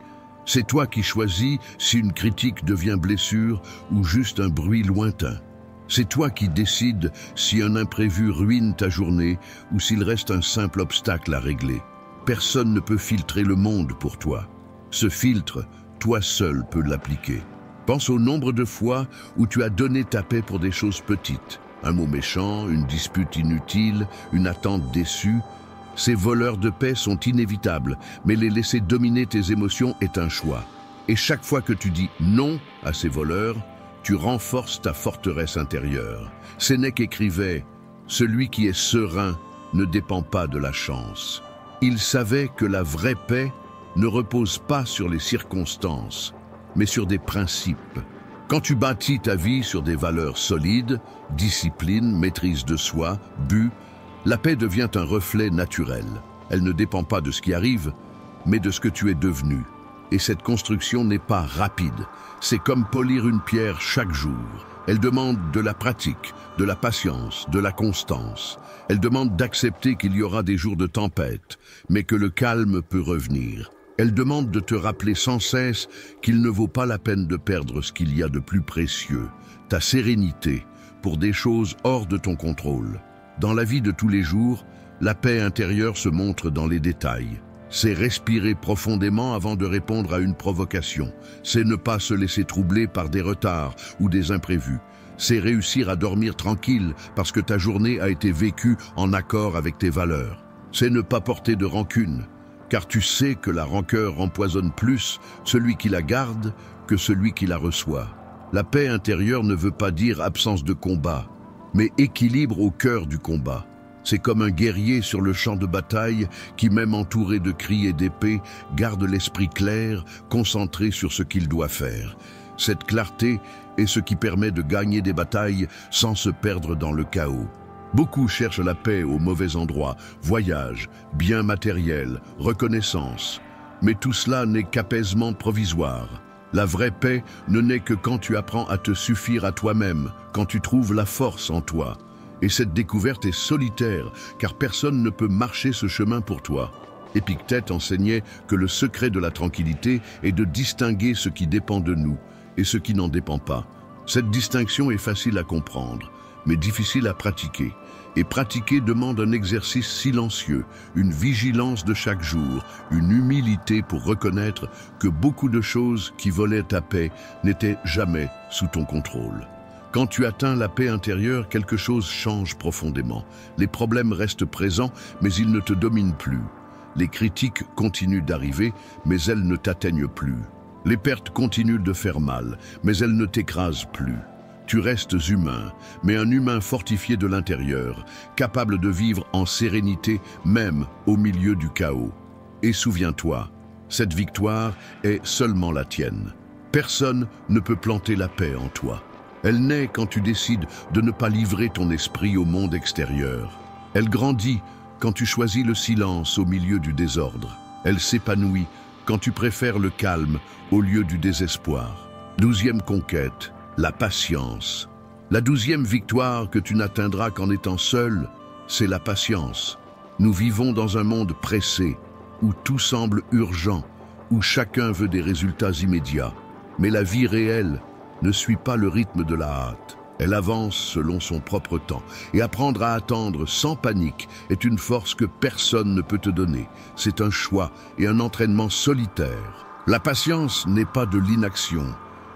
C'est toi qui choisis si une critique devient blessure ou juste un bruit lointain. C'est toi qui décides si un imprévu ruine ta journée ou s'il reste un simple obstacle à régler. Personne ne peut filtrer le monde pour toi. Ce filtre, toi seul peux l'appliquer. Pense au nombre de fois où tu as donné ta paix pour des choses petites. Un mot méchant, une dispute inutile, une attente déçue. Ces voleurs de paix sont inévitables, mais les laisser dominer tes émotions est un choix. Et chaque fois que tu dis non à ces voleurs, tu renforces ta forteresse intérieure. Sénèque écrivait « Celui qui est serein ne dépend pas de la chance ». Il savait que la vraie paix ne repose pas sur les circonstances, mais sur des principes. Quand tu bâtis ta vie sur des valeurs solides, discipline, maîtrise de soi, but, la paix devient un reflet naturel. Elle ne dépend pas de ce qui arrive, mais de ce que tu es devenu. Et cette construction n'est pas rapide. C'est comme polir une pierre chaque jour. Elle demande de la pratique, de la patience, de la constance. Elle demande d'accepter qu'il y aura des jours de tempête, mais que le calme peut revenir. Elle demande de te rappeler sans cesse qu'il ne vaut pas la peine de perdre ce qu'il y a de plus précieux, ta sérénité, pour des choses hors de ton contrôle. Dans la vie de tous les jours, la paix intérieure se montre dans les détails. C'est respirer profondément avant de répondre à une provocation. C'est ne pas se laisser troubler par des retards ou des imprévus. C'est réussir à dormir tranquille parce que ta journée a été vécue en accord avec tes valeurs. C'est ne pas porter de rancune, car tu sais que la rancœur empoisonne plus celui qui la garde que celui qui la reçoit. La paix intérieure ne veut pas dire absence de combat, mais équilibre au cœur du combat. C'est comme un guerrier sur le champ de bataille qui, même entouré de cris et d'épées, garde l'esprit clair, concentré sur ce qu'il doit faire. Cette clarté est ce qui permet de gagner des batailles sans se perdre dans le chaos. Beaucoup cherchent la paix au mauvais endroit, voyage, biens matériels, reconnaissance. Mais tout cela n'est qu'apaisement provisoire. La vraie paix ne naît que quand tu apprends à te suffire à toi-même, quand tu trouves la force en toi. Et cette découverte est solitaire, car personne ne peut marcher ce chemin pour toi. Épictète enseignait que le secret de la tranquillité est de distinguer ce qui dépend de nous et ce qui n'en dépend pas. Cette distinction est facile à comprendre, mais difficile à pratiquer. Et pratiquer demande un exercice silencieux, une vigilance de chaque jour, une humilité pour reconnaître que beaucoup de choses qui volaient ta paix n'étaient jamais sous ton contrôle. Quand tu atteins la paix intérieure, quelque chose change profondément. Les problèmes restent présents, mais ils ne te dominent plus. Les critiques continuent d'arriver, mais elles ne t'atteignent plus. Les pertes continuent de faire mal, mais elles ne t'écrasent plus. Tu restes humain, mais un humain fortifié de l'intérieur, capable de vivre en sérénité même au milieu du chaos. Et souviens-toi, cette victoire est seulement la tienne. Personne ne peut planter la paix en toi. Elle naît quand tu décides de ne pas livrer ton esprit au monde extérieur. Elle grandit quand tu choisis le silence au milieu du désordre. Elle s'épanouit quand tu préfères le calme au lieu du désespoir. 12e conquête. La patience. La 12e victoire que tu n'atteindras qu'en étant seul, c'est la patience. Nous vivons dans un monde pressé, où tout semble urgent, où chacun veut des résultats immédiats. Mais la vie réelle ne suit pas le rythme de la hâte. Elle avance selon son propre temps. Et apprendre à attendre sans panique est une force que personne ne peut te donner. C'est un choix et un entraînement solitaire. La patience n'est pas de l'inaction.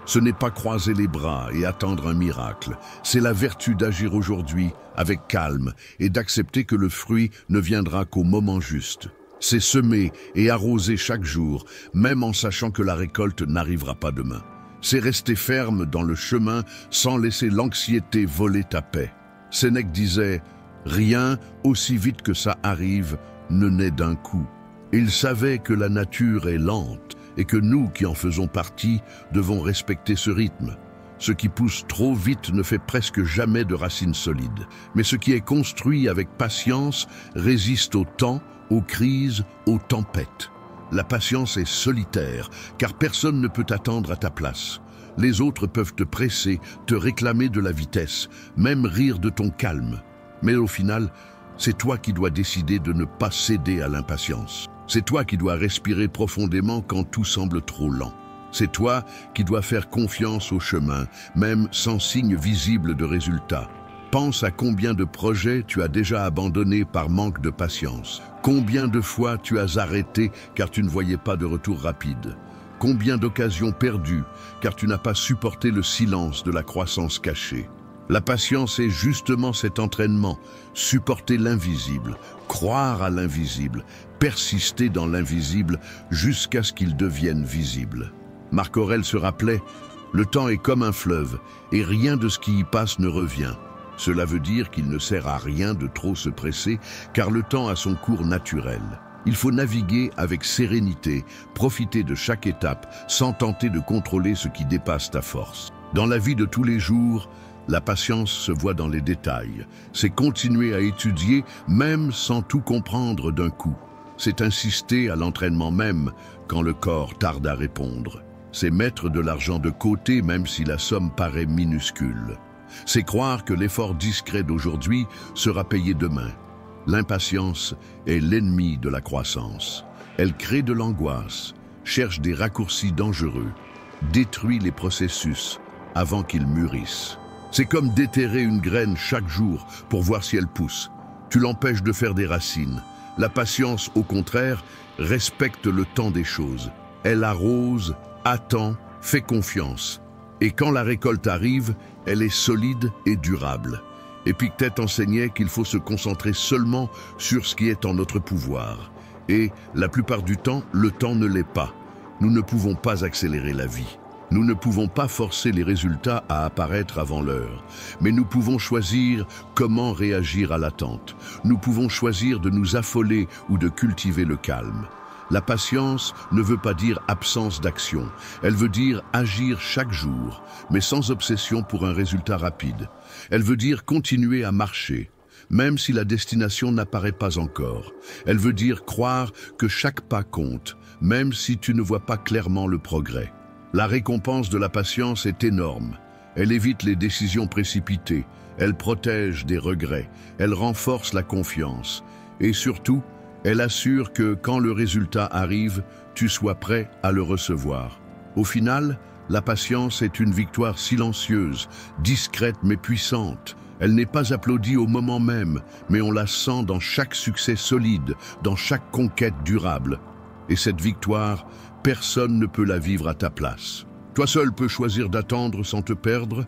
Ce n'est pas croiser les bras et attendre un miracle. C'est la vertu d'agir aujourd'hui avec calme et d'accepter que le fruit ne viendra qu'au moment juste. C'est semer et arroser chaque jour, même en sachant que la récolte n'arrivera pas demain. C'est rester ferme dans le chemin sans laisser l'anxiété voler ta paix. Sénèque disait « Rien, aussi vite que ça arrive, ne naît d'un coup ». Il savait que la nature est lente et que nous qui en faisons partie devons respecter ce rythme. Ce qui pousse trop vite ne fait presque jamais de racines solides, mais ce qui est construit avec patience résiste au temps, aux crises, aux tempêtes. La patience est solitaire, car personne ne peut attendre à ta place. Les autres peuvent te presser, te réclamer de la vitesse, même rire de ton calme. Mais au final, c'est toi qui dois décider de ne pas céder à l'impatience. C'est toi qui dois respirer profondément quand tout semble trop lent. C'est toi qui dois faire confiance au chemin, même sans signe visible de résultat. Pense à combien de projets tu as déjà abandonnés par manque de patience. Combien de fois tu as arrêté car tu ne voyais pas de retour rapide. Combien d'occasions perdues car tu n'as pas supporté le silence de la croissance cachée. La patience est justement cet entraînement, supporter l'invisible, croire à l'invisible, persister dans l'invisible jusqu'à ce qu'il devienne visible. Marc Aurèle se rappelait « Le temps est comme un fleuve et rien de ce qui y passe ne revient ». Cela veut dire qu'il ne sert à rien de trop se presser car le temps a son cours naturel. Il faut naviguer avec sérénité, profiter de chaque étape sans tenter de contrôler ce qui dépasse ta force. Dans la vie de tous les jours, la patience se voit dans les détails. C'est continuer à étudier même sans tout comprendre d'un coup. C'est insister à l'entraînement même quand le corps tarde à répondre. C'est mettre de l'argent de côté même si la somme paraît minuscule. C'est croire que l'effort discret d'aujourd'hui sera payé demain. L'impatience est l'ennemi de la croissance. Elle crée de l'angoisse, cherche des raccourcis dangereux, détruit les processus avant qu'ils mûrissent. C'est comme déterrer une graine chaque jour pour voir si elle pousse. Tu l'empêches de faire des racines. La patience, au contraire, respecte le temps des choses. Elle arrose, attend, fait confiance. Et quand la récolte arrive, elle est solide et durable. Épictète enseignait qu'il faut se concentrer seulement sur ce qui est en notre pouvoir. Et, la plupart du temps, le temps ne l'est pas. Nous ne pouvons pas accélérer la vie. Nous ne pouvons pas forcer les résultats à apparaître avant l'heure. Mais nous pouvons choisir comment réagir à l'attente. Nous pouvons choisir de nous affoler ou de cultiver le calme. La patience ne veut pas dire absence d'action. Elle veut dire agir chaque jour, mais sans obsession pour un résultat rapide. Elle veut dire continuer à marcher, même si la destination n'apparaît pas encore. Elle veut dire croire que chaque pas compte, même si tu ne vois pas clairement le progrès. La récompense de la patience est énorme. Elle évite les décisions précipitées, elle protège des regrets, elle renforce la confiance et surtout, elle assure que quand le résultat arrive, tu sois prêt à le recevoir. Au final, la patience est une victoire silencieuse, discrète mais puissante. Elle n'est pas applaudie au moment même, mais on la sent dans chaque succès solide, dans chaque conquête durable. Et cette victoire, personne ne peut la vivre à ta place. Toi seul peux choisir d'attendre sans te perdre.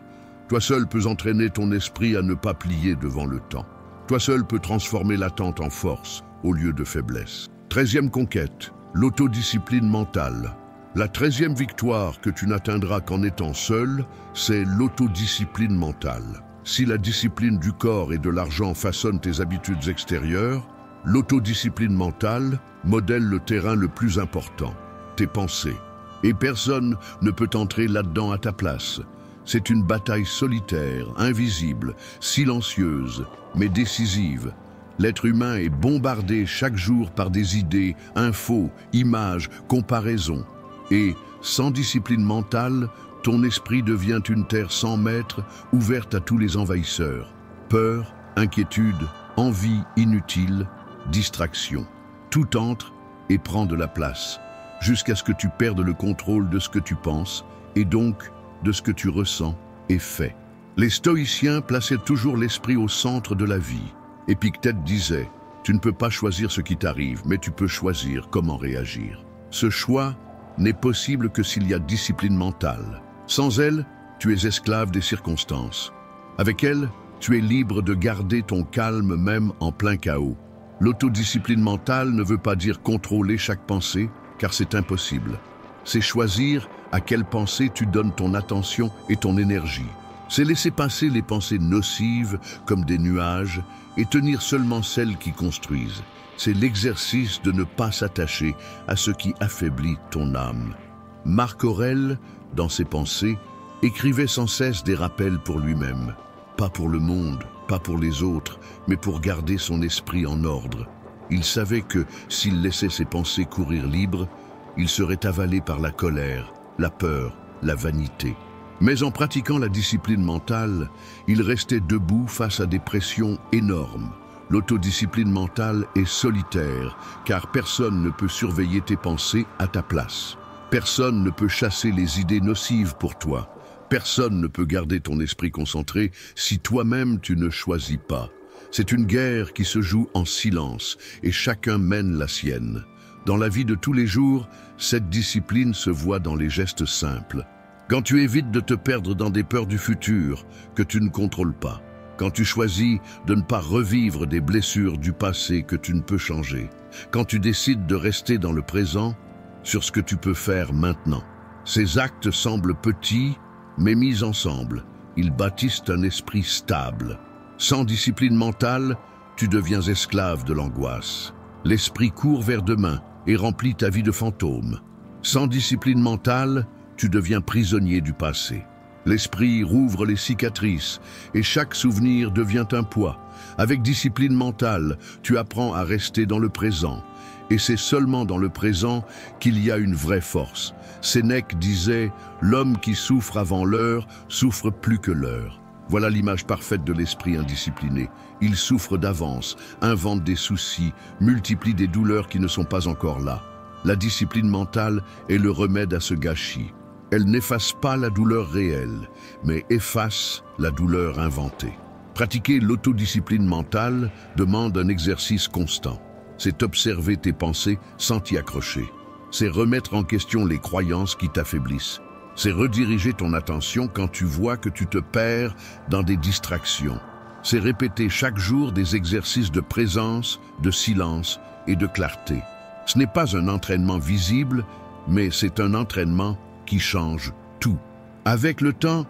Toi seul peux entraîner ton esprit à ne pas plier devant le temps. Toi seul peux transformer l'attente en force au lieu de faiblesse. 13e conquête, l'autodiscipline mentale. La 13e victoire que tu n'atteindras qu'en étant seul, c'est l'autodiscipline mentale. Si la discipline du corps et de l'argent façonne tes habitudes extérieures, l'autodiscipline mentale modèle le terrain le plus important, tes pensées. Et personne ne peut entrer là-dedans à ta place. C'est une bataille solitaire, invisible, silencieuse, mais décisive. L'être humain est bombardé chaque jour par des idées, infos, images, comparaisons. Et, sans discipline mentale, ton esprit devient une terre sans maître, ouverte à tous les envahisseurs. Peur, inquiétude, envie inutile, distraction. Tout entre et prend de la place, jusqu'à ce que tu perdes le contrôle de ce que tu penses, et donc de ce que tu ressens et fais. Les stoïciens plaçaient toujours l'esprit au centre de la vie. Épictète disait, tu ne peux pas choisir ce qui t'arrive, mais tu peux choisir comment réagir. Ce choix n'est possible que s'il y a discipline mentale. Sans elle, tu es esclave des circonstances. Avec elle, tu es libre de garder ton calme même en plein chaos. L'autodiscipline mentale ne veut pas dire contrôler chaque pensée, car c'est impossible. C'est choisir à quelle pensée tu donnes ton attention et ton énergie. C'est laisser passer les pensées nocives comme des nuages et tenir seulement celles qui construisent. C'est l'exercice de ne pas s'attacher à ce qui affaiblit ton âme. Marc Aurèle, dans ses pensées, écrivait sans cesse des rappels pour lui-même. Pas pour le monde, pas pour les autres, mais pour garder son esprit en ordre. Il savait que, s'il laissait ses pensées courir libres, il serait avalé par la colère, la peur, la vanité. Mais en pratiquant la discipline mentale, il restait debout face à des pressions énormes. L'autodiscipline mentale est solitaire, car personne ne peut surveiller tes pensées à ta place. Personne ne peut chasser les idées nocives pour toi. Personne ne peut garder ton esprit concentré si toi-même tu ne choisis pas. C'est une guerre qui se joue en silence et chacun mène la sienne. Dans la vie de tous les jours, cette discipline se voit dans les gestes simples. Quand tu évites de te perdre dans des peurs du futur que tu ne contrôles pas. Quand tu choisis de ne pas revivre des blessures du passé que tu ne peux changer. Quand tu décides de rester dans le présent sur ce que tu peux faire maintenant. Ces actes semblent petits, mais mis ensemble, ils bâtissent un esprit stable. Sans discipline mentale, tu deviens esclave de l'angoisse. L'esprit court vers demain et remplit ta vie de fantômes. Sans discipline mentale, tu deviens prisonnier du passé. L'esprit rouvre les cicatrices et chaque souvenir devient un poids. Avec discipline mentale, tu apprends à rester dans le présent. Et c'est seulement dans le présent qu'il y a une vraie force. Sénèque disait « L'homme qui souffre avant l'heure souffre plus que l'heure ». Voilà l'image parfaite de l'esprit indiscipliné. Il souffre d'avance, invente des soucis, multiplie des douleurs qui ne sont pas encore là. La discipline mentale est le remède à ce gâchis. Elle n'efface pas la douleur réelle, mais efface la douleur inventée. Pratiquer l'autodiscipline mentale demande un exercice constant. C'est observer tes pensées sans t'y accrocher. C'est remettre en question les croyances qui t'affaiblissent. C'est rediriger ton attention quand tu vois que tu te perds dans des distractions. C'est répéter chaque jour des exercices de présence, de silence et de clarté. Ce n'est pas un entraînement visible, mais c'est un entraînement qui change tout. Avec le temps,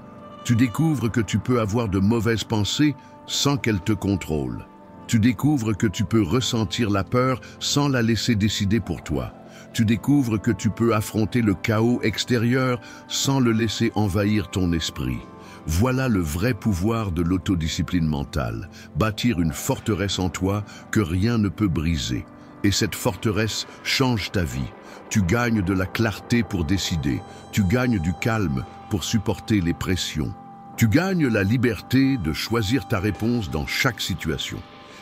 tu découvres que tu peux avoir de mauvaises pensées sans qu'elles te contrôlent. Tu découvres que tu peux ressentir la peur sans la laisser décider pour toi. Tu découvres que tu peux affronter le chaos extérieur sans le laisser envahir ton esprit. Voilà le vrai pouvoir de l'autodiscipline mentale, bâtir une forteresse en toi que rien ne peut briser. Et cette forteresse change ta vie. Tu gagnes de la clarté pour décider, tu gagnes du calme pour supporter les pressions. Tu gagnes la liberté de choisir ta réponse dans chaque situation.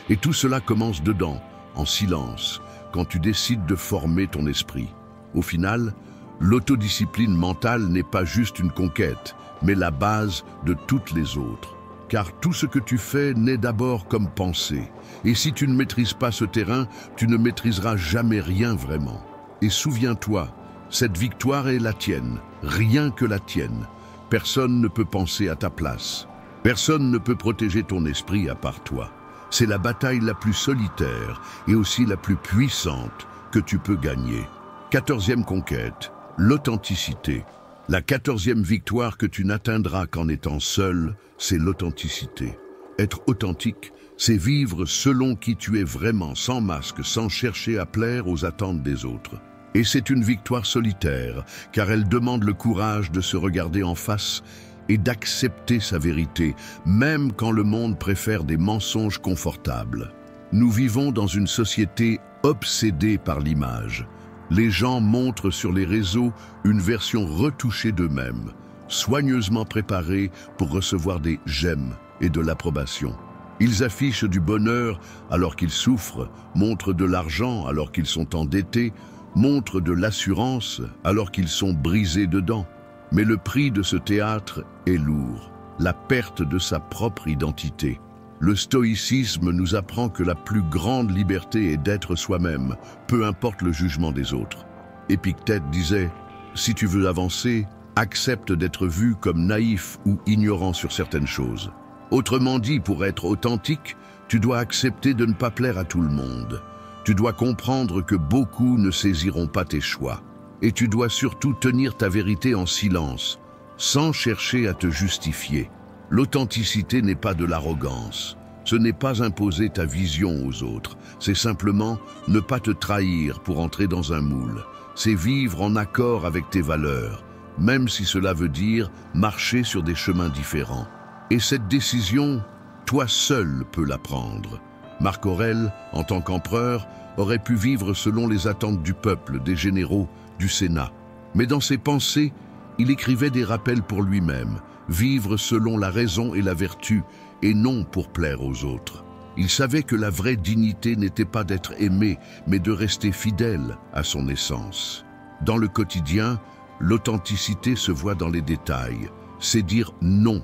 Et tout cela commence dedans, en silence, quand tu décides de former ton esprit. Au final, l'autodiscipline mentale n'est pas juste une conquête, mais la base de toutes les autres. Car tout ce que tu fais naît d'abord comme pensée. Et si tu ne maîtrises pas ce terrain, tu ne maîtriseras jamais rien vraiment. Et souviens-toi, cette victoire est la tienne, rien que la tienne. Personne ne peut penser à ta place. Personne ne peut protéger ton esprit à part toi. C'est la bataille la plus solitaire et aussi la plus puissante que tu peux gagner. 14e conquête, l'authenticité. La 14e victoire que tu n'atteindras qu'en étant seul, c'est l'authenticité. Être authentique, c'est vivre selon qui tu es vraiment, sans masque, sans chercher à plaire aux attentes des autres. Et c'est une victoire solitaire, car elle demande le courage de se regarder en face et d'accepter sa vérité, même quand le monde préfère des mensonges confortables. Nous vivons dans une société obsédée par l'image. Les gens montrent sur les réseaux une version retouchée d'eux-mêmes. soigneusement préparés pour recevoir des j'aime et de l'approbation. Ils affichent du bonheur alors qu'ils souffrent, montrent de l'argent alors qu'ils sont endettés, montrent de l'assurance alors qu'ils sont brisés dedans. Mais le prix de ce théâtre est lourd, la perte de sa propre identité. Le stoïcisme nous apprend que la plus grande liberté est d'être soi-même, peu importe le jugement des autres. Épictète disait « Si tu veux avancer, accepte d'être vu comme naïf ou ignorant sur certaines choses. » Autrement dit, pour être authentique, tu dois accepter de ne pas plaire à tout le monde. Tu dois comprendre que beaucoup ne saisiront pas tes choix. Et tu dois surtout tenir ta vérité en silence, sans chercher à te justifier. L'authenticité n'est pas de l'arrogance. Ce n'est pas imposer ta vision aux autres. C'est simplement ne pas te trahir pour entrer dans un moule. C'est vivre en accord avec tes valeurs, même si cela veut dire marcher sur des chemins différents. Et cette décision, toi seul peux la prendre. Marc Aurèle, en tant qu'empereur, aurait pu vivre selon les attentes du peuple, des généraux, du Sénat. Mais dans ses pensées, il écrivait des rappels pour lui-même, vivre selon la raison et la vertu, et non pour plaire aux autres. Il savait que la vraie dignité n'était pas d'être aimé, mais de rester fidèle à son essence. Dans le quotidien, l'authenticité se voit dans les détails. C'est dire non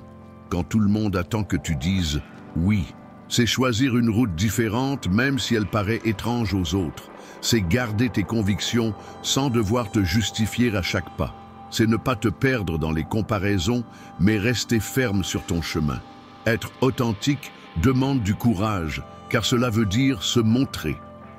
quand tout le monde attend que tu dises oui. C'est choisir une route différente même si elle paraît étrange aux autres. C'est garder tes convictions sans devoir te justifier à chaque pas. C'est ne pas te perdre dans les comparaisons, mais rester ferme sur ton chemin. Être authentique demande du courage, car cela veut dire se montrer.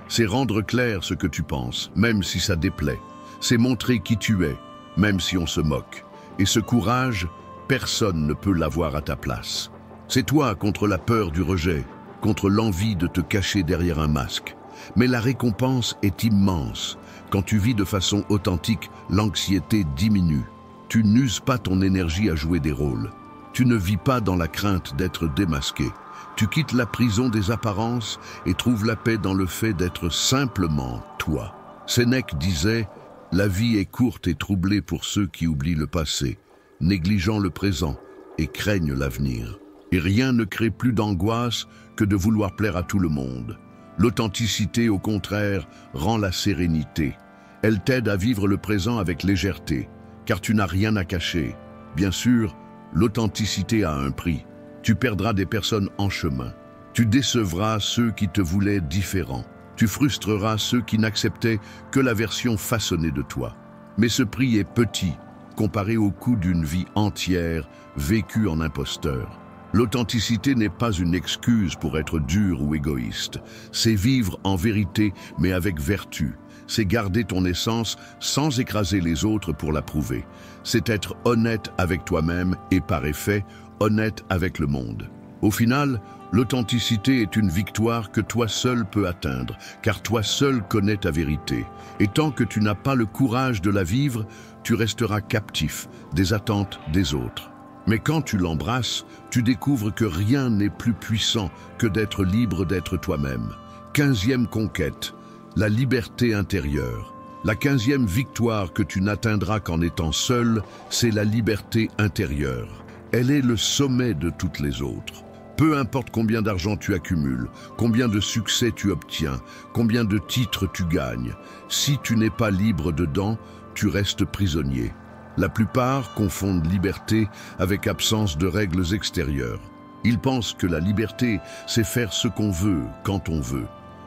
C'est rendre clair ce que tu penses, même si ça déplaît. C'est montrer qui tu es, même si on se moque. Et ce courage, personne ne peut l'avoir à ta place. C'est toi contre la peur du rejet, contre l'envie de te cacher derrière un masque. Mais la récompense est immense. Quand tu vis de façon authentique, l'anxiété diminue. Tu n'uses pas ton énergie à jouer des rôles. Tu ne vis pas dans la crainte d'être démasqué. Tu quittes la prison des apparences et trouves la paix dans le fait d'être simplement toi. Sénèque disait « La vie est courte et troublée pour ceux qui oublient le passé, négligeant le présent et craignent l'avenir. Et rien ne crée plus d'angoisse que de vouloir plaire à tout le monde. L'authenticité, au contraire, rend la sérénité. Elle t'aide à vivre le présent avec légèreté, car tu n'as rien à cacher. Bien sûr, l'authenticité a un prix. Tu perdras des personnes en chemin. Tu décevras ceux qui te voulaient différent. Tu frustreras ceux qui n'acceptaient que la version façonnée de toi. Mais ce prix est petit, comparé au coût d'une vie entière vécue en imposteur. L'authenticité n'est pas une excuse pour être dur ou égoïste. C'est vivre en vérité, mais avec vertu. C'est garder ton essence sans écraser les autres pour la prouver. C'est être honnête avec toi-même et par effet, honnête avec le monde. Au final, l'authenticité est une victoire que toi seul peux atteindre, car toi seul connais ta vérité. Et tant que tu n'as pas le courage de la vivre, tu resteras captif des attentes des autres. Mais quand tu l'embrasses, tu découvres que rien n'est plus puissant que d'être libre d'être toi-même. 15e conquête, la liberté intérieure. La 15e victoire que tu n'atteindras qu'en étant seul, c'est la liberté intérieure. Elle est le sommet de toutes les autres. Peu importe combien d'argent tu accumules, combien de succès tu obtiens, combien de titres tu gagnes, si tu n'es pas libre dedans, tu restes prisonnier. La plupart confondent liberté avec absence de règles extérieures. Ils pensent que la liberté, c'est faire ce qu'on veut, quand on veut.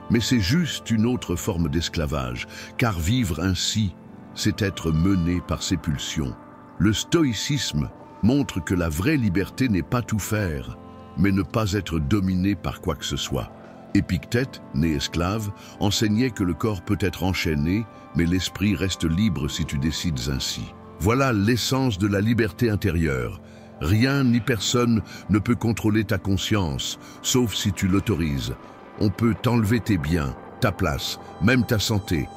Mais c'est juste une autre forme d'esclavage, car vivre ainsi, c'est être mené par ses pulsions. Le stoïcisme montre que la vraie liberté n'est pas tout faire, mais ne pas être dominé par quoi que ce soit. Épictète, né esclave, enseignait que le corps peut être enchaîné, mais l'esprit reste libre si tu décides ainsi. Voilà l'essence de la liberté intérieure. Rien ni personne ne peut contrôler ta conscience, sauf si tu l'autorises. On peut t'enlever tes biens, ta place, même ta santé,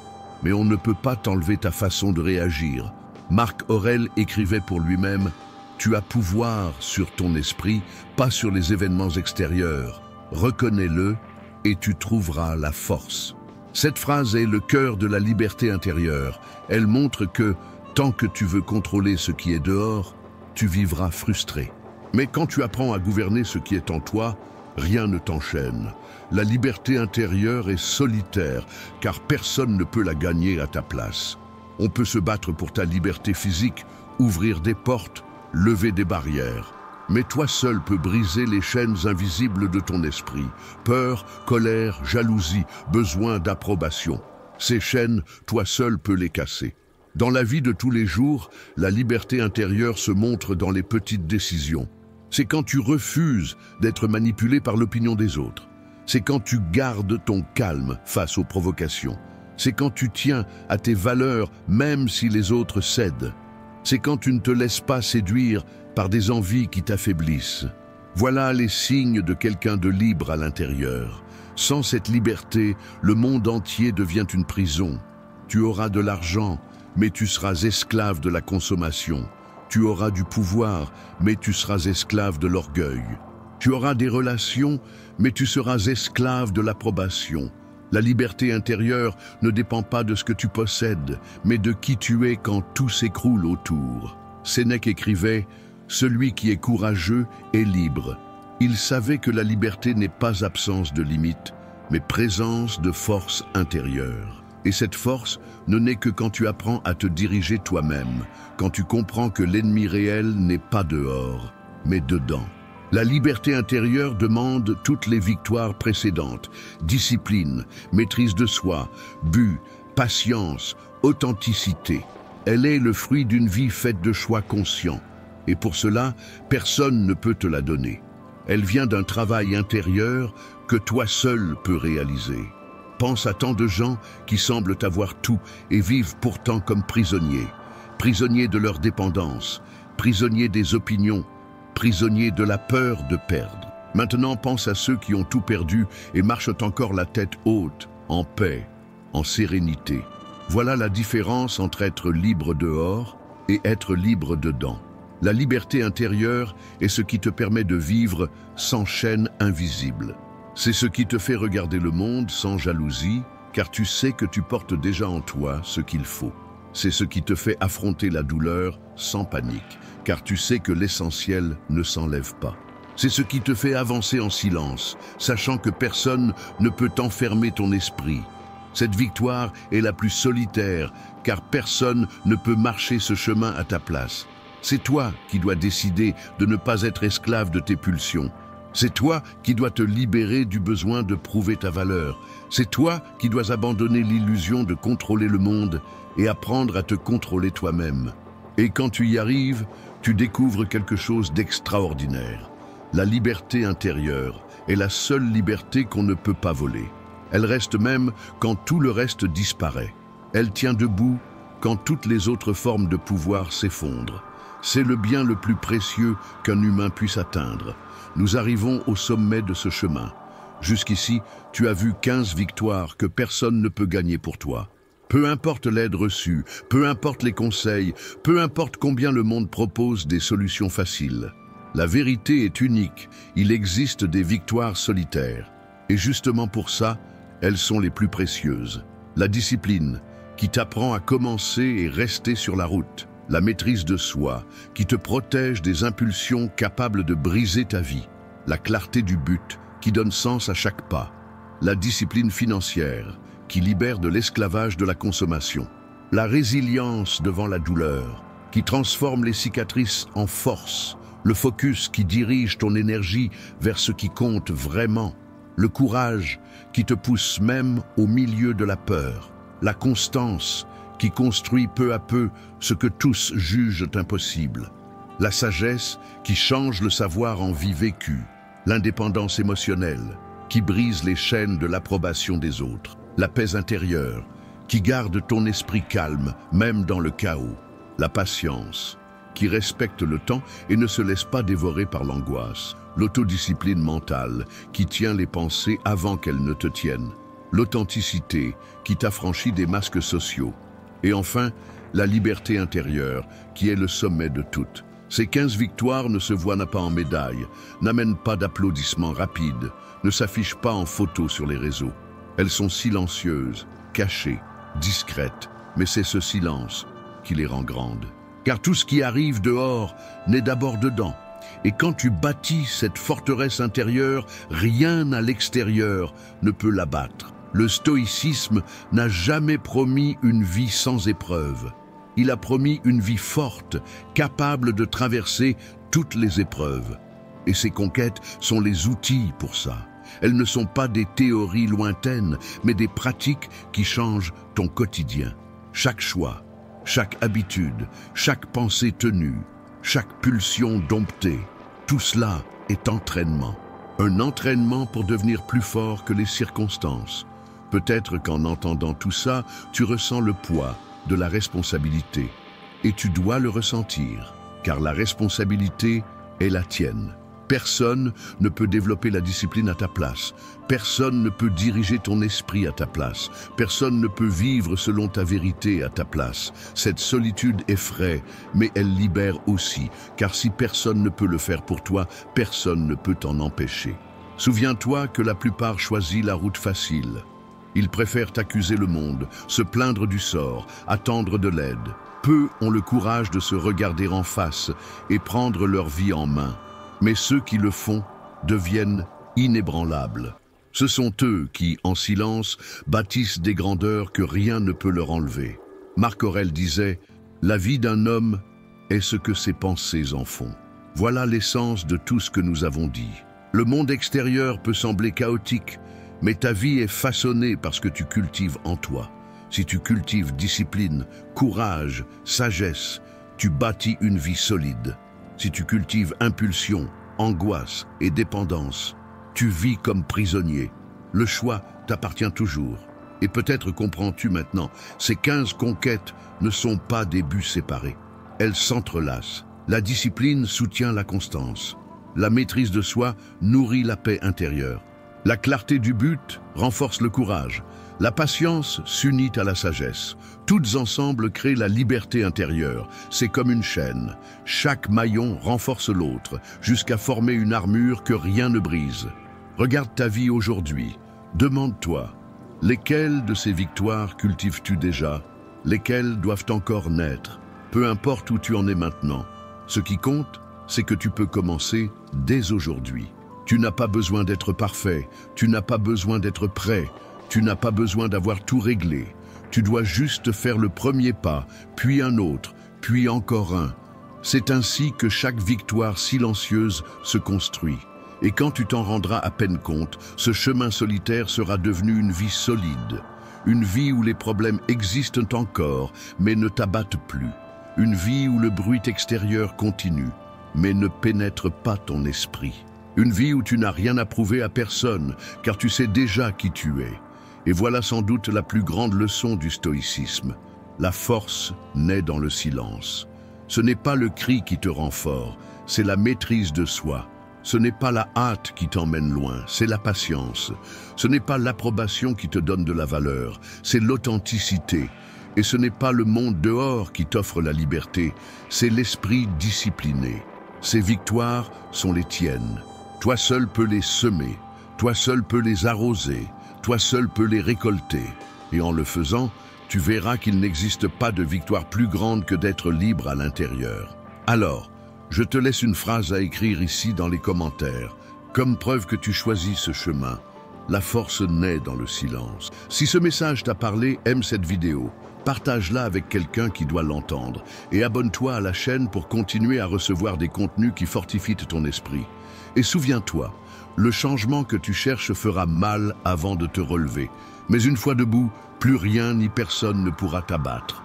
mais on ne peut pas t'enlever ta façon de réagir. Marc Aurèle écrivait pour lui-même « Tu as pouvoir sur ton esprit, pas sur les événements extérieurs. Reconnais-le et tu trouveras la force. » Cette phrase est le cœur de la liberté intérieure. Elle montre que tant que tu veux contrôler ce qui est dehors, tu vivras frustré. Mais quand tu apprends à gouverner ce qui est en toi, rien ne t'enchaîne. La liberté intérieure est solitaire, car personne ne peut la gagner à ta place. On peut se battre pour ta liberté physique, ouvrir des portes, lever des barrières. Mais toi seul peux briser les chaînes invisibles de ton esprit. Peur, colère, jalousie, besoin d'approbation. Ces chaînes, toi seul peux les casser. Dans la vie de tous les jours, la liberté intérieure se montre dans les petites décisions. C'est quand tu refuses d'être manipulé par l'opinion des autres. C'est quand tu gardes ton calme face aux provocations. C'est quand tu tiens à tes valeurs même si les autres cèdent. C'est quand tu ne te laisses pas séduire par des envies qui t'affaiblissent. Voilà les signes de quelqu'un de libre à l'intérieur. Sans cette liberté, le monde entier devient une prison. Tu auras de l'argent, mais tu seras esclave de la consommation. Tu auras du pouvoir, mais tu seras esclave de l'orgueil. Tu auras des relations, mais tu seras esclave de l'approbation. La liberté intérieure ne dépend pas de ce que tu possèdes, mais de qui tu es quand tout s'écroule autour. Sénèque écrivait « Celui qui est courageux est libre ». Il savait que la liberté n'est pas absence de limites, mais présence de force intérieure. Et cette force ne naît que quand tu apprends à te diriger toi-même, quand tu comprends que l'ennemi réel n'est pas dehors, mais dedans. La liberté intérieure demande toutes les victoires précédentes, discipline, maîtrise de soi, but, patience, authenticité. Elle est le fruit d'une vie faite de choix conscients, et pour cela, personne ne peut te la donner. Elle vient d'un travail intérieur que toi seul peux réaliser. Pense à tant de gens qui semblent avoir tout et vivent pourtant comme prisonniers. Prisonniers de leur dépendance, prisonniers des opinions, prisonniers de la peur de perdre. Maintenant pense à ceux qui ont tout perdu et marchent encore la tête haute, en paix, en sérénité. Voilà la différence entre être libre dehors et être libre dedans. La liberté intérieure est ce qui te permet de vivre sans chaîne invisible. C'est ce qui te fait regarder le monde sans jalousie, car tu sais que tu portes déjà en toi ce qu'il faut. C'est ce qui te fait affronter la douleur sans panique, car tu sais que l'essentiel ne s'enlève pas. C'est ce qui te fait avancer en silence, sachant que personne ne peut enfermer ton esprit. Cette victoire est la plus solitaire, car personne ne peut marcher ce chemin à ta place. C'est toi qui dois décider de ne pas être esclave de tes pulsions. C'est toi qui dois te libérer du besoin de prouver ta valeur. C'est toi qui dois abandonner l'illusion de contrôler le monde et apprendre à te contrôler toi-même. Et quand tu y arrives, tu découvres quelque chose d'extraordinaire. La liberté intérieure est la seule liberté qu'on ne peut pas voler. Elle reste même quand tout le reste disparaît. Elle tient debout quand toutes les autres formes de pouvoir s'effondrent. C'est le bien le plus précieux qu'un humain puisse atteindre. Nous arrivons au sommet de ce chemin. Jusqu'ici, tu as vu 15 victoires que personne ne peut gagner pour toi. Peu importe l'aide reçue, peu importe les conseils, peu importe combien le monde propose des solutions faciles. La vérité est unique, il existe des victoires solitaires. Et justement pour ça, elles sont les plus précieuses. La discipline, qui t'apprend à commencer et rester sur la route. La maîtrise de soi, qui te protège des impulsions capables de briser ta vie. La clarté du but, qui donne sens à chaque pas. La discipline financière, qui libère de l'esclavage de la consommation. La résilience devant la douleur, qui transforme les cicatrices en force. Le focus qui dirige ton énergie vers ce qui compte vraiment. Le courage qui te pousse même au milieu de la peur. La constance qui construit peu à peu ce que tous jugent impossible. La sagesse qui change le savoir en vie vécue. L'indépendance émotionnelle qui brise les chaînes de l'approbation des autres. La paix intérieure qui garde ton esprit calme même dans le chaos. La patience qui respecte le temps et ne se laisse pas dévorer par l'angoisse. L'autodiscipline mentale qui tient les pensées avant qu'elles ne te tiennent. L'authenticité qui t'affranchit des masques sociaux. Et enfin, la liberté intérieure qui est le sommet de toutes. Ces 15 victoires ne se voient pas en médailles, n'amènent pas d'applaudissements rapides, ne s'affichent pas en photo sur les réseaux. Elles sont silencieuses, cachées, discrètes, mais c'est ce silence qui les rend grandes. Car tout ce qui arrive dehors naît d'abord dedans. Et quand tu bâtis cette forteresse intérieure, rien à l'extérieur ne peut l'abattre. Le stoïcisme n'a jamais promis une vie sans épreuves. Il a promis une vie forte, capable de traverser toutes les épreuves. Et ces conquêtes sont les outils pour ça. Elles ne sont pas des théories lointaines, mais des pratiques qui changent ton quotidien. Chaque choix, chaque habitude, chaque pensée tenue, chaque pulsion domptée, tout cela est entraînement. Un entraînement pour devenir plus fort que les circonstances. Peut-être qu'en entendant tout ça, tu ressens le poids de la responsabilité. Et tu dois le ressentir, car la responsabilité est la tienne. Personne ne peut développer la discipline à ta place. Personne ne peut diriger ton esprit à ta place. Personne ne peut vivre selon ta vérité à ta place. Cette solitude effraie, mais elle libère aussi, car si personne ne peut le faire pour toi, personne ne peut t'en empêcher. Souviens-toi que la plupart choisissent la route facile. Ils préfèrent accuser le monde, se plaindre du sort, attendre de l'aide. Peu ont le courage de se regarder en face et prendre leur vie en main. Mais ceux qui le font deviennent inébranlables. Ce sont eux qui, en silence, bâtissent des grandeurs que rien ne peut leur enlever. Marc Aurèle disait « La vie d'un homme est ce que ses pensées en font ». Voilà l'essence de tout ce que nous avons dit. Le monde extérieur peut sembler chaotique, mais ta vie est façonnée par ce que tu cultives en toi. Si tu cultives discipline, courage, sagesse, tu bâtis une vie solide. Si tu cultives impulsion, angoisse et dépendance, tu vis comme prisonnier. Le choix t'appartient toujours. Et peut-être comprends-tu maintenant, ces 15 conquêtes ne sont pas des buts séparés. Elles s'entrelacent. La discipline soutient la constance. La maîtrise de soi nourrit la paix intérieure. La clarté du but renforce le courage. La patience s'unit à la sagesse. Toutes ensemble créent la liberté intérieure. C'est comme une chaîne. Chaque maillon renforce l'autre, jusqu'à former une armure que rien ne brise. Regarde ta vie aujourd'hui. Demande-toi, lesquelles de ces victoires cultives-tu déjà? Lesquelles doivent encore naître? Peu importe où tu en es maintenant. Ce qui compte, c'est que tu peux commencer dès aujourd'hui. Tu n'as pas besoin d'être parfait. Tu n'as pas besoin d'être prêt. Tu n'as pas besoin d'avoir tout réglé. Tu dois juste faire le premier pas, puis un autre, puis encore un. C'est ainsi que chaque victoire silencieuse se construit. Et quand tu t'en rendras à peine compte, ce chemin solitaire sera devenu une vie solide. Une vie où les problèmes existent encore, mais ne t'abattent plus. Une vie où le bruit extérieur continue, mais ne pénètre pas ton esprit. Une vie où tu n'as rien à prouver à personne, car tu sais déjà qui tu es. Et voilà sans doute la plus grande leçon du stoïcisme. La force naît dans le silence. Ce n'est pas le cri qui te rend fort, c'est la maîtrise de soi. Ce n'est pas la hâte qui t'emmène loin, c'est la patience. Ce n'est pas l'approbation qui te donne de la valeur, c'est l'authenticité. Et ce n'est pas le monde dehors qui t'offre la liberté, c'est l'esprit discipliné. Ces victoires sont les tiennes. Toi seul peux les semer, toi seul peux les arroser, toi seul peux les récolter. Et en le faisant, tu verras qu'il n'existe pas de victoire plus grande que d'être libre à l'intérieur. Alors, je te laisse une phrase à écrire ici dans les commentaires, comme preuve que tu choisis ce chemin. La force naît dans le silence. Si ce message t'a parlé, aime cette vidéo. Partage-la avec quelqu'un qui doit l'entendre. Et abonne-toi à la chaîne pour continuer à recevoir des contenus qui fortifient ton esprit. Et souviens-toi, le changement que tu cherches fera mal avant de te relever. Mais une fois debout, plus rien ni personne ne pourra t'abattre.